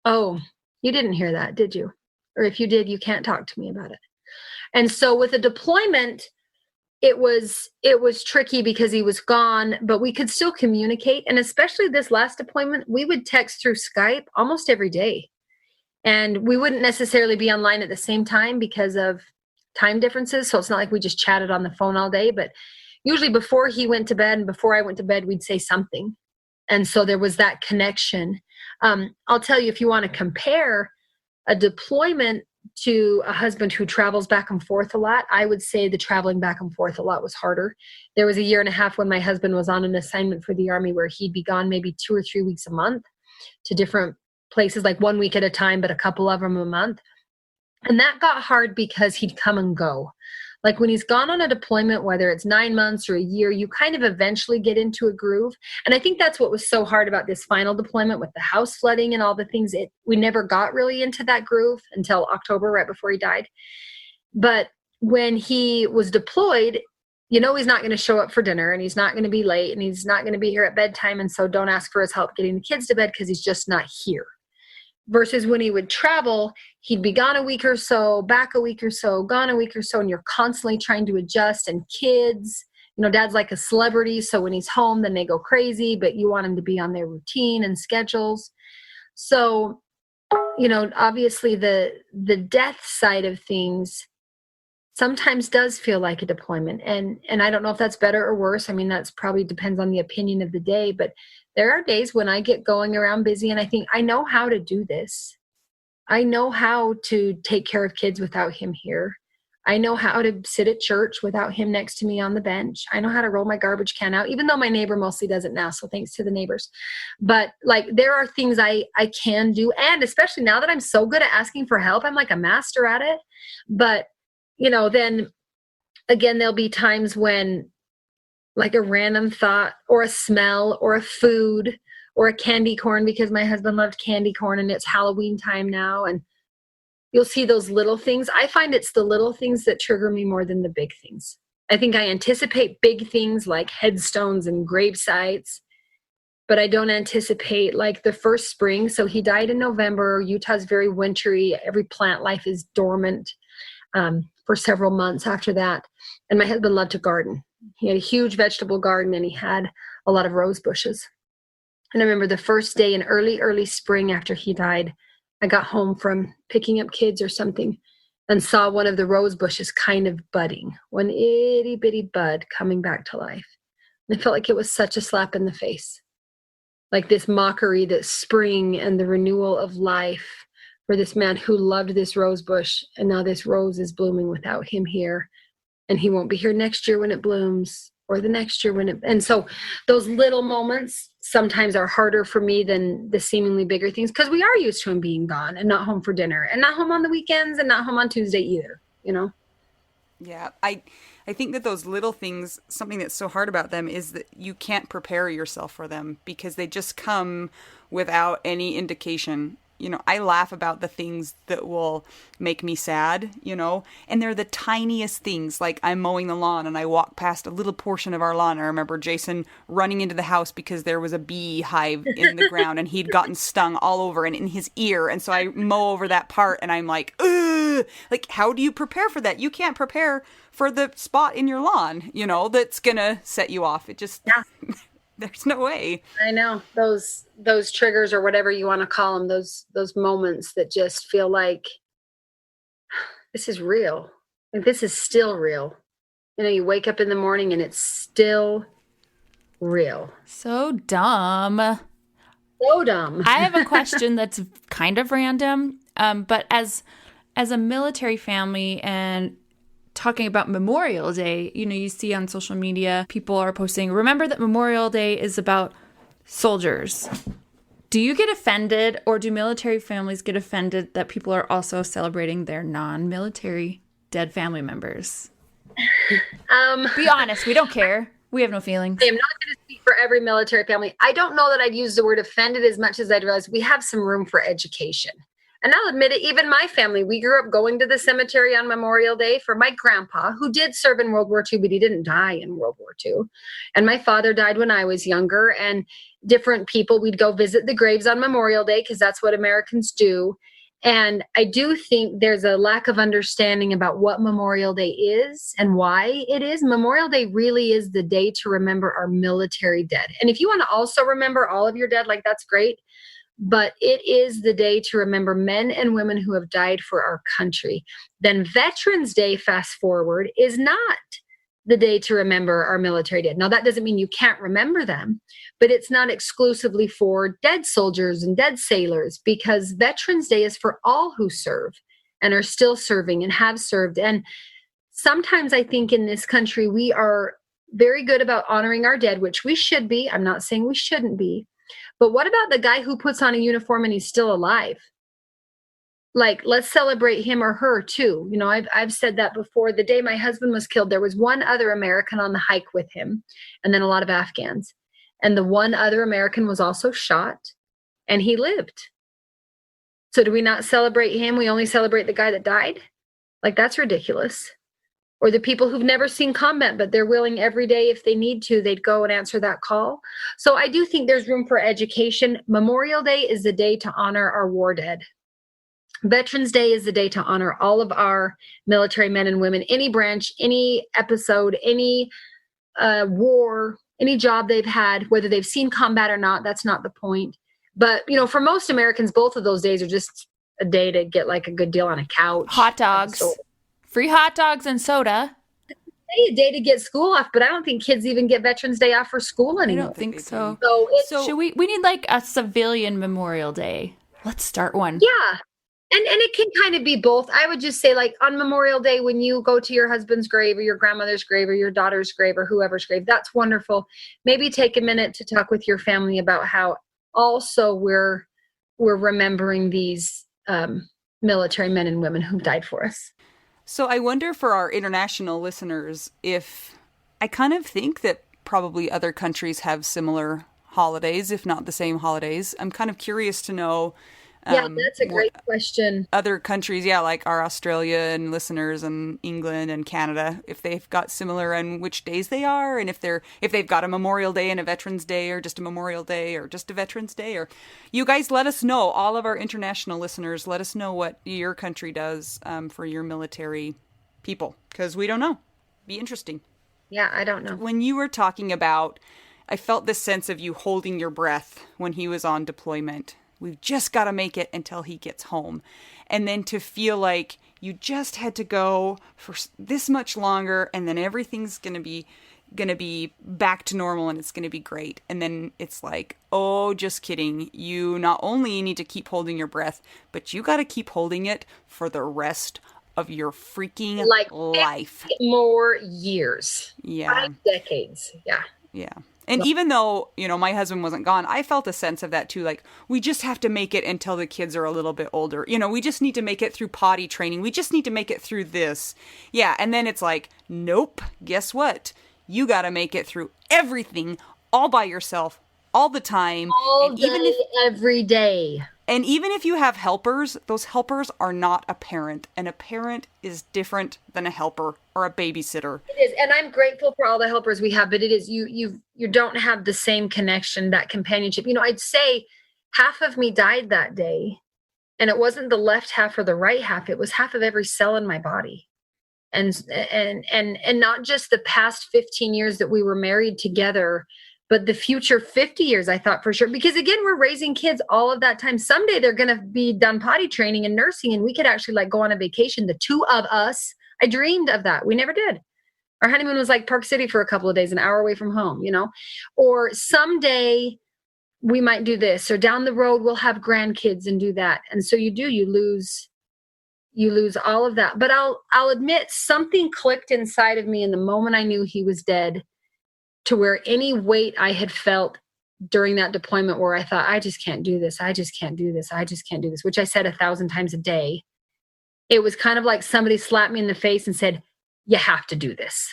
oh, you didn't hear that, did you? Or if you did, you can't talk to me about it. And so with a deployment, it was tricky because he was gone, but we could still communicate. And especially this last deployment, we would text through Skype almost every day. And we wouldn't necessarily be online at the same time because of time differences. So it's not like we just chatted on the phone all day, but usually before he went to bed and before I went to bed, we'd say something. And so there was that connection. I'll tell you, if you want to compare a deployment to a husband who travels back and forth a lot, I would say the traveling back and forth a lot was harder. There was a year and a half when my husband was on an assignment for the Army where he'd be gone maybe 2 or 3 weeks a month to different places, like 1 week at a time, but a couple of them a month. And that got hard because he'd come and go. Like when he's gone on a deployment, whether it's 9 months or a year, you kind of eventually get into a groove. And I think that's what was so hard about this final deployment with the house flooding and all the things. We never got really into that groove until October, right before he died. But when he was deployed, he's not going to show up for dinner and he's not going to be late and he's not going to be here at bedtime. And so don't ask for his help getting the kids to bed because he's just not here. Versus when he would travel, he'd be gone a week or so, back a week or so, gone a week or so, and you're constantly trying to adjust. And kids, dad's like a celebrity, so when he's home, then they go crazy, but you want him to be on their routine and schedules. So, obviously the death side of things sometimes does feel like a deployment. And I don't know if that's better or worse. I mean, that's probably depends on the opinion of the day, but there are days when I get going around busy and I think, I know how to do this. I know how to take care of kids without him here. I know how to sit at church without him next to me on the bench. I know how to roll my garbage can out, even though my neighbor mostly does it now. So thanks to the neighbors. But like, there are things I can do. And especially now that I'm so good at asking for help, I'm like a master at it. But, then again, there'll be times when like a random thought or a smell or a food or a candy corn, because my husband loved candy corn and it's Halloween time now. And you'll see those little things. I find it's the little things that trigger me more than the big things. I think I anticipate big things like headstones and grave sites, but I don't anticipate like the first spring. So he died in November. Utah's very wintry. Every plant life is dormant for several months after that. And my husband loved to garden. He had a huge vegetable garden and he had a lot of rose bushes. And I remember the first day in early spring after he died, I got home from picking up kids or something. and saw one of the rose bushes kind of budding, one itty bitty bud coming back to life. And I felt like it was such a slap in the face, like this mockery that spring and the renewal of life for this man who loved this rose bush, and now this rose is blooming without him here, and he won't be here next year when it blooms, or the next year when it. And so those little moments sometimes are harder for me than the seemingly bigger things, because we are used to him being gone and not home for dinner and not home on the weekends and not home on Tuesday either, you know? Yeah, I think that those little things, something that's so hard about them is that you can't prepare yourself for them because they just come without any indication. You know, I laugh about the things that will make me sad, you know, and they're the tiniest things. Like I'm mowing the lawn and I walk past a little portion of our lawn. I remember Jason running into the house because there was a beehive in the ground and he'd gotten stung all over and in his ear. And so I mow over that part and I'm like, ugh! Like, how do you prepare for that? You can't prepare for the spot in your lawn, you know, that's gonna set you off. It just... Yeah. There's no way. I know those triggers, or whatever you want to call them, those moments that just feel like this is real. Like this is still real. You know, you wake up in the morning and it's still real. So dumb. So dumb. I have a question that's kind of random, but as a military family and talking about Memorial Day, you know, you see on social media, people are posting, remember that Memorial Day is about soldiers. Do you get offended, or do military families get offended that people are also celebrating their non-military dead family members? Be honest, we don't care. We have no feelings. I am not going to speak for every military family. I don't know that I'd use the word offended as much as I'd realize we have some room for education. And I'll admit it, even my family, we grew up going to the cemetery on Memorial Day for my grandpa, who did serve in World War II, but he didn't die in World War II. And my father died when I was younger, and different people, we'd go visit the graves on Memorial Day because that's what Americans do. And I do think there's a lack of understanding about what Memorial Day is and why it is. Memorial Day really is the day to remember our military dead. And if you want to also remember all of your dead, like that's great. But it is the day to remember men and women who have died for our country. Then Veterans Day, fast forward, is not the day to remember our military dead. Now, that doesn't mean you can't remember them, but it's not exclusively for dead soldiers and dead sailors, because Veterans Day is for all who serve and are still serving and have served. And sometimes I think in this country, we are very good about honoring our dead, which we should be. I'm not saying we shouldn't be. But what about the guy who puts on a uniform and he's still alive? Like, let's celebrate him or her too. You know, I've said that before. The day my husband was killed, there was one other American on the hike with him, and then a lot of Afghans. And the one other American was also shot, and he lived. So do we not celebrate him? We only celebrate the guy that died? Like, that's ridiculous. Or the people who've never seen combat, but they're willing every day, if they need to, they'd go and answer that call. So I do think there's room for education. Memorial Day is the day to honor our war dead. Veterans Day is the day to honor all of our military men and women, any branch, any episode, any war, any job they've had, whether they've seen combat or not, that's not the point. But, you know, for most Americans, both of those days are just a day to get like a good deal on a couch. Hot dogs. Free hot dogs and soda. A day to get school off, but I don't think kids even get Veterans Day off for school anymore. I don't think so. So should we need like a civilian Memorial Day. Let's start one. Yeah. And it can kind of be both. I would just say, like, on Memorial Day, when you go to your husband's grave or your grandmother's grave or your daughter's grave or whoever's grave, that's wonderful. Maybe take a minute to talk with your family about how also we're remembering these military men and women who died for us. So I wonder for our international listeners if I kind of think that probably other countries have similar holidays, if not the same holidays. I'm kind of curious to know. Yeah, that's a great question. Other countries, yeah, like our Australian listeners and England and Canada, if they've got similar and which days they are, and if they've got a Memorial Day and a Veterans Day, or just a Memorial Day or just a Veterans Day, or you guys let us know. All of our international listeners, let us know what your country does for your military people, because we don't know. Be interesting. Yeah, I don't know. When you were talking about, I felt this sense of you holding your breath when he was on deployment. We've just got to make it until he gets home. And then to feel like you just had to go for this much longer, and then everything's gonna be back to normal, and it's gonna be great. And then it's like, oh, just kidding. You not only need to keep holding your breath, but you got to keep holding it for the rest of your freaking life. More years. Yeah. 5 decades. Yeah. Yeah. And even though, my husband wasn't gone, I felt a sense of that too. Like, we just have to make it until the kids are a little bit older. We just need to make it through potty training. We just need to make it through this. Yeah. And then it's like, nope, guess what? You got to make it through everything all by yourself all the time. All day, every day. And even if you have helpers, those helpers are not a parent. And a parent is different than a helper or a babysitter. It is. And I'm grateful for all the helpers we have, but it is, you don't have the same connection, that companionship. I'd say half of me died that day, and it wasn't the left half or the right half. It was half of every cell in my body. And not just the past 15 years that we were married together, but the future 50 years, I thought for sure. Because again, we're raising kids all of that time. Someday they're going to be done potty training and nursing, and we could actually go on a vacation, the two of us. I dreamed of that. We never did. Our honeymoon was like Park City for a couple of days, an hour away from home, or someday we might do this, or down the road we'll have grandkids and do that. And so you lose all of that. But I'll admit, something clicked inside of me in the moment I knew he was dead, to where any weight I had felt during that deployment, where I thought, I just can't do this. I just can't do this. I just can't do this, which I said 1,000 times a day. It was kind of like somebody slapped me in the face and said, you have to do this.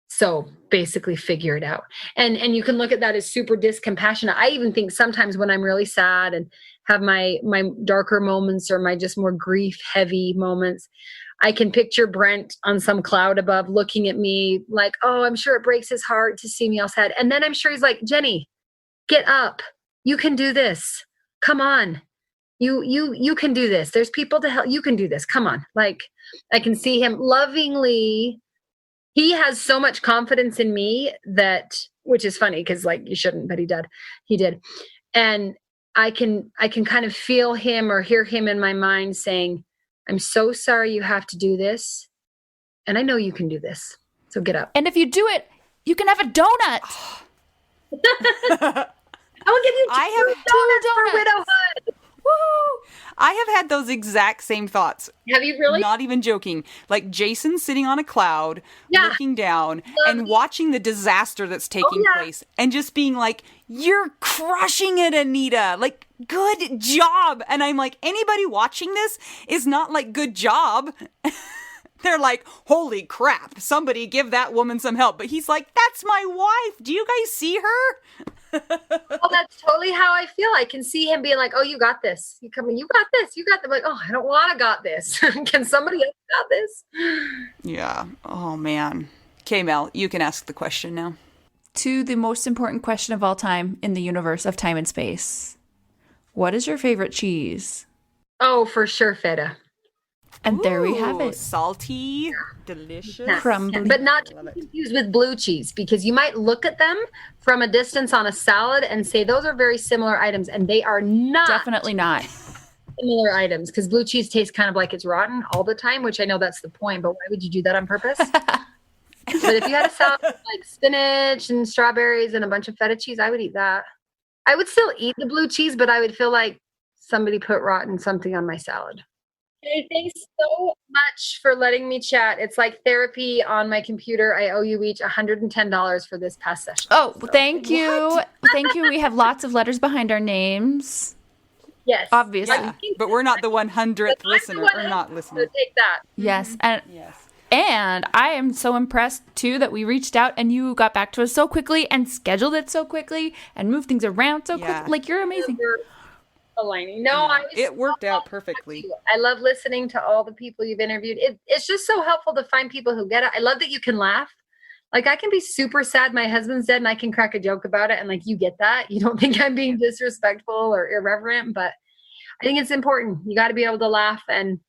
So basically figure it out. And you can look at that as super discompassionate. I even think sometimes when I'm really sad and have my darker moments, or my just more grief heavy moments, I can picture Brent on some cloud above looking at me like, oh, I'm sure it breaks his heart to see me all sad. And then I'm sure he's like, Jennie, get up. You can do this. Come on. You can do this. There's people to help. You can do this. Come on. Like, I can see him lovingly. He has so much confidence in me that, which is funny because you shouldn't, but he did. And I can kind of feel him or hear him in my mind saying, I'm so sorry you have to do this. And I know you can do this. So get up. And if you do it, you can have a donut. I will give you two donuts for widowhood. Woo! I have had those exact same thoughts. Have you really? Not even joking. Like Jason sitting on a cloud, looking down and watching the disaster that's taking place, and just being like, you're crushing it, Anita. Like, good job. And I'm like, anybody watching this is not like, good job. They're like, holy crap, somebody give that woman some help. But he's like, that's my wife. Do you guys see her? Well, that's totally how I feel. I can see him being like, oh, you got this. You got this. You got them. Like, oh, I don't want to got this. Can somebody else got this? Yeah. Oh, man. Okay, Mel, you can ask the question now. To the most important question of all time in the universe of time and space. What is your favorite cheese? Oh, for sure, feta. And there we have it. Salty, delicious. Crumbly. But not to be confused with blue cheese, because you might look at them from a distance on a salad and say those are very similar items, and they are not. Definitely not. Similar items, because blue cheese tastes kind of like it's rotten all the time, which I know that's the point, but why would you do that on purpose? But if you had a salad with like spinach and strawberries and a bunch of feta cheese, I would eat that. I would still eat the blue cheese, but I would feel like somebody put rotten something on my salad. Hey, thanks so much for letting me chat. It's like therapy on my computer. I owe you each $110 for this past session. Oh, so. Thank you. Thank you. We have lots of letters behind our names. Yes. Obviously. Yeah, but we're not the 100th listener or not listener. So take that. Yes. And I am so impressed, too, that we reached out and you got back to us so quickly and scheduled it so quickly and moved things around so quickly. Like, you're amazing. Aligning. No, it worked out perfectly. I love listening to all the people you've interviewed. It's just so helpful to find people who get it. I love that you can laugh. Like, I can be super sad my husband's dead and I can crack a joke about it, and like, you get that. You don't think I'm being disrespectful or irreverent, but I think it's important. You got to be able to laugh and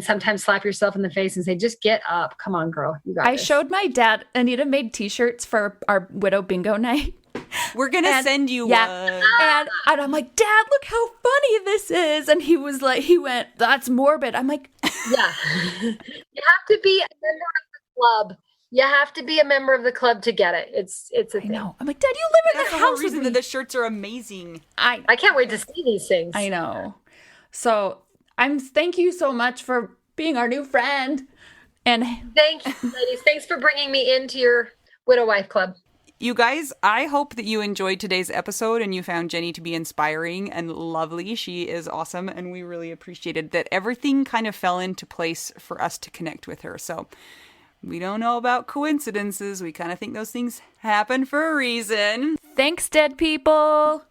sometimes slap yourself in the face and say, just get up. Come on, girl. You got this. I showed my dad. Anita made t-shirts for our widow bingo night. We're going to send you one. And I'm like, Dad, look how funny this is. And he was like, he went, that's morbid. I'm like, Yeah. You have to be a member of the club. You have to be a member of the club to get it. It's a I thing. know. I'm like, Dad, you live in That's the the whole house with reason me. that the shirts are amazing. I can't wait to see these things. I know. So thank you so much for being our new friend. And Thank you, ladies. Thanks for bringing me into your widow wife club. You guys, I hope that you enjoyed today's episode and you found Jennie to be inspiring and lovely. She is awesome, and we really appreciated that everything kind of fell into place for us to connect with her. So we don't know about coincidences. We kind of think those things happen for a reason. thanks, dead people.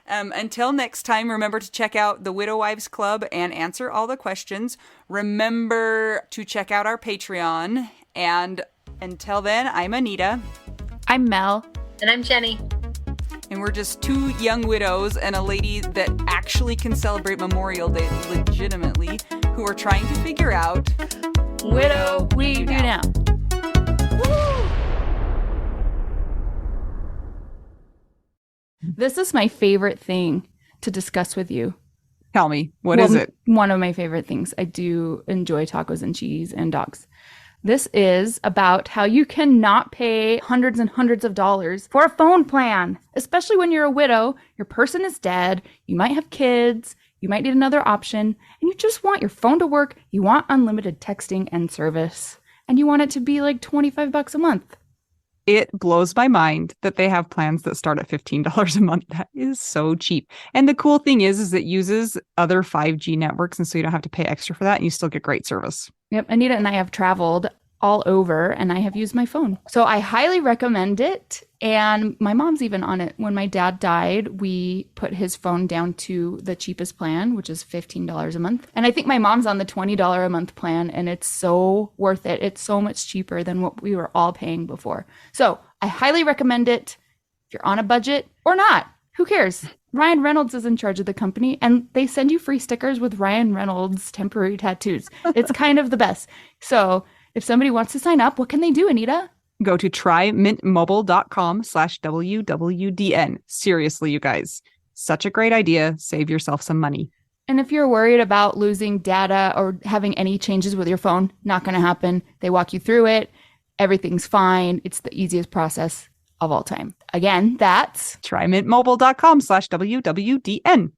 Until next time, remember to check out the Widow Wives Club and answer all the questions. Remember to check out our Patreon. And until then, I'm Anita. I'm Mel. And I'm Jennie. And we're just two young widows and a lady that actually can celebrate Memorial Day legitimately, who are trying to figure out Widow, we do now. This is my favorite thing to discuss with you. Tell me, what is it? One of my favorite things. I do enjoy tacos and cheese and dogs. This is about how you cannot pay hundreds and hundreds of dollars for a phone plan, especially when you're a widow, your person is dead, you might have kids, you might need another option, and you just want your phone to work, you want unlimited texting and service, and you want it to be like $25 a month. It blows my mind that they have plans that start at $15 a month. That is so cheap. And the cool thing is it uses other 5G networks, and so you don't have to pay extra for that, and you still get great service. Yep, Anita and I have traveled all over, and I have used my phone. So I highly recommend it. And my mom's even on it. When my dad died, we put his phone down to the cheapest plan, which is $15 a month. And I think my mom's on the $20 a month plan, and it's so worth it. It's so much cheaper than what we were all paying before. So I highly recommend it if you're on a budget or not. Who cares? Ryan Reynolds is in charge of the company, and they send you free stickers with Ryan Reynolds temporary tattoos. It's kind of the best. So if somebody wants to sign up, what can they do, Anita? Go to trymintmobile.com/WWDN. Seriously, you guys. Such a great idea. Save yourself some money. And if you're worried about losing data or having any changes with your phone, not going to happen. They walk you through it. Everything's fine. It's the easiest process of all time. Again, that's trymintmobile.com/WWDN.